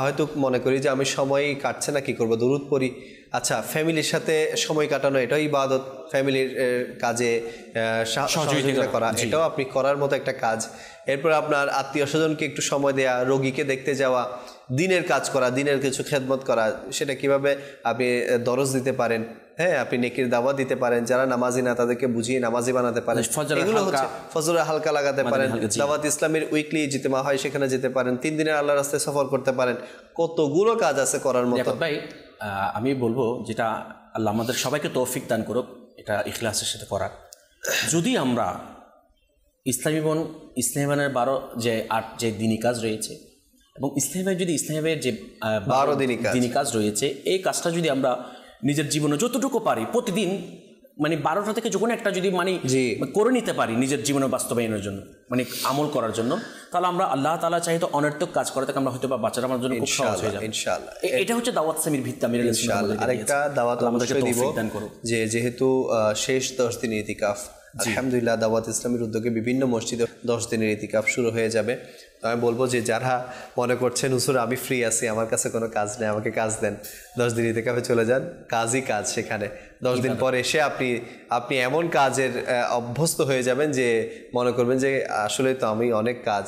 Speaker 2: হয়তো মনে করি যে আমি সময় কাটছে না কি করব, দরুদ পড়ি। আচ্ছা, ফ্যামিলির সাথে সময় কাটানো এটাও ইবাদত, ফ্যামিলির কাজে সহযোগিতা করা এটাও আপনি করার মতো একটা কাজ। এরপর আপনার আত্মীয় স্বজনকে একটু সময় দেওয়া, রোগীকে দেখতে যাওয়া, দিনের কাজ করা, দিনের কিছু খেদমত করা, সেটা কিভাবে আপনি দরজ দিতে পারেন, হ্যাঁ আপনি নেকির দাওয়াত দিতে পারেন, যারা নামাজি না তাদেরকে বুঝিয়ে নামাজি বানাতে পারেন, এগুলো হচ্ছে ফজরে হালকা লাগাতে পারেন। দাওয়াত ইসলামের উইকলি ইজতিমা হয়, সেখানে যেতে পারেন, 3 দিনের আল্লাহর রাস্তায় সফর করতে পারেন। কতগুলো কাজ আছে করার মতো।
Speaker 3: ভাই আমি বলবো যেটা আল্লাহ আমাদের সবাইকে তৌফিক দান করুক এটা ইখলাসের সাথে করার। যদি আমরা ইসলামীবন 12 যে দিনী কাজ রয়েছে এবং ইসলামী যদি ইসলামের যে 12 দিনী কাজ রয়েছে, এই কাজটা যদি আমরা নিজের জীবনে যতটুকু পারি প্রতিদিন মানে 12টা থেকে যখন একটা যদি মানে করে নিতে পারি নিজের জীবনে বাস্তবায়নের জন্য, মানে আমল করার জন্য, তাহলে আমরা আল্লাহ তাআলা চাইতো অনর্থক কাজ করা থেকে আমরা হয়তো বা বাঁচার আমার জন্য খুব সহজ হয়ে যাবে ইনশাআল্লাহ। এটা হচ্ছে দাওয়াত ইসলামের ভিত্তি। আমি ইনশাআল্লাহ আরেকটা দাওয়াত আমাদেরকে তৌফিক দান করুন যে যেহেতু শেষ 10 দিনের ইতিকাফ আলহামদুলিল্লাহ দাওয়াত ইসলামের উদ্যোগে বিভিন্ন মসজিদে 10 দিনের ইতিকাফ শুরু হয়ে যাবে। তো আমি বলবো যে যারা মনে করছেন হুজুর আমি ফ্রি আছি, আমার কাছে কোনো কাজ নেই, আমাকে কাজ দেন, 10 দিন ইতিকাফে চলে যান, কাজই কাজ। সেখানে 10 দিন পরে এসে আপনি এমন কাজের অভ্যস্ত হয়ে যাবেন যে মনে করবেন যে আসলে তো আমি অনেক কাজ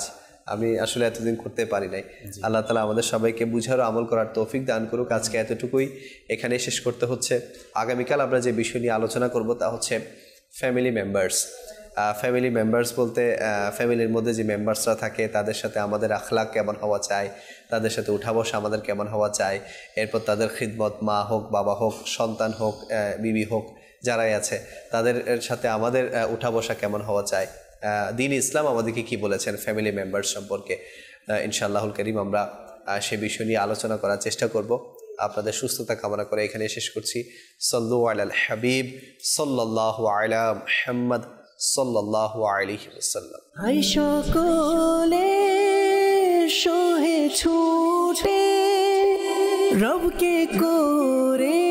Speaker 3: আমি আসলে এতদিন করতে পারি নাই। আল্লাহ তাআলা আমাদের সবাইকে বুঝার ও আমল করার তৌফিক দান করুক। আজকে এতটুকুই এখানে শেষ করতে হচ্ছে। আগামীকাল আমরা যে বিষয় নিয়ে আলোচনা করব তা হচ্ছে ফ্যামিলি মেম্বার্স। ফ্যামিলি মেম্বার্স বলতে ফ্যামিলির মধ্যে যে মেম্বার্সরা থাকে তাদের সাথে আমাদের আখলাক কেমন হওয়া চাই, তাদের সাথে উঠা বসা আমাদের কেমন হওয়া চাই, এরপর তাদের খিদমত মা হোক বাবা হোক সন্তান হোক বিবি হোক যারাই আছে তাদের সাথে আমাদের উঠা বসা কেমন হওয়া চাই, দ্বীন ইসলাম আমাদেরকে কি বলেছেন ফ্যামিলি মেম্বার্স সম্পর্কে। ইনশাআল্লাহুল কারীম আমরা সে বিষয় নিয়ে আলোচনা করার চেষ্টা করব। আপনাদের সুস্থতা কামনা করে এখানে শেষ করছি। সাল্লু আলাল হাবিব সাল্লাল্লাহু আলা মুহাম্মদ সাল্লাল্লাহু আলাইহি ওয়াসাল্লাম।
Speaker 1: হাই সকলে সোহে ছুটে রবকে করে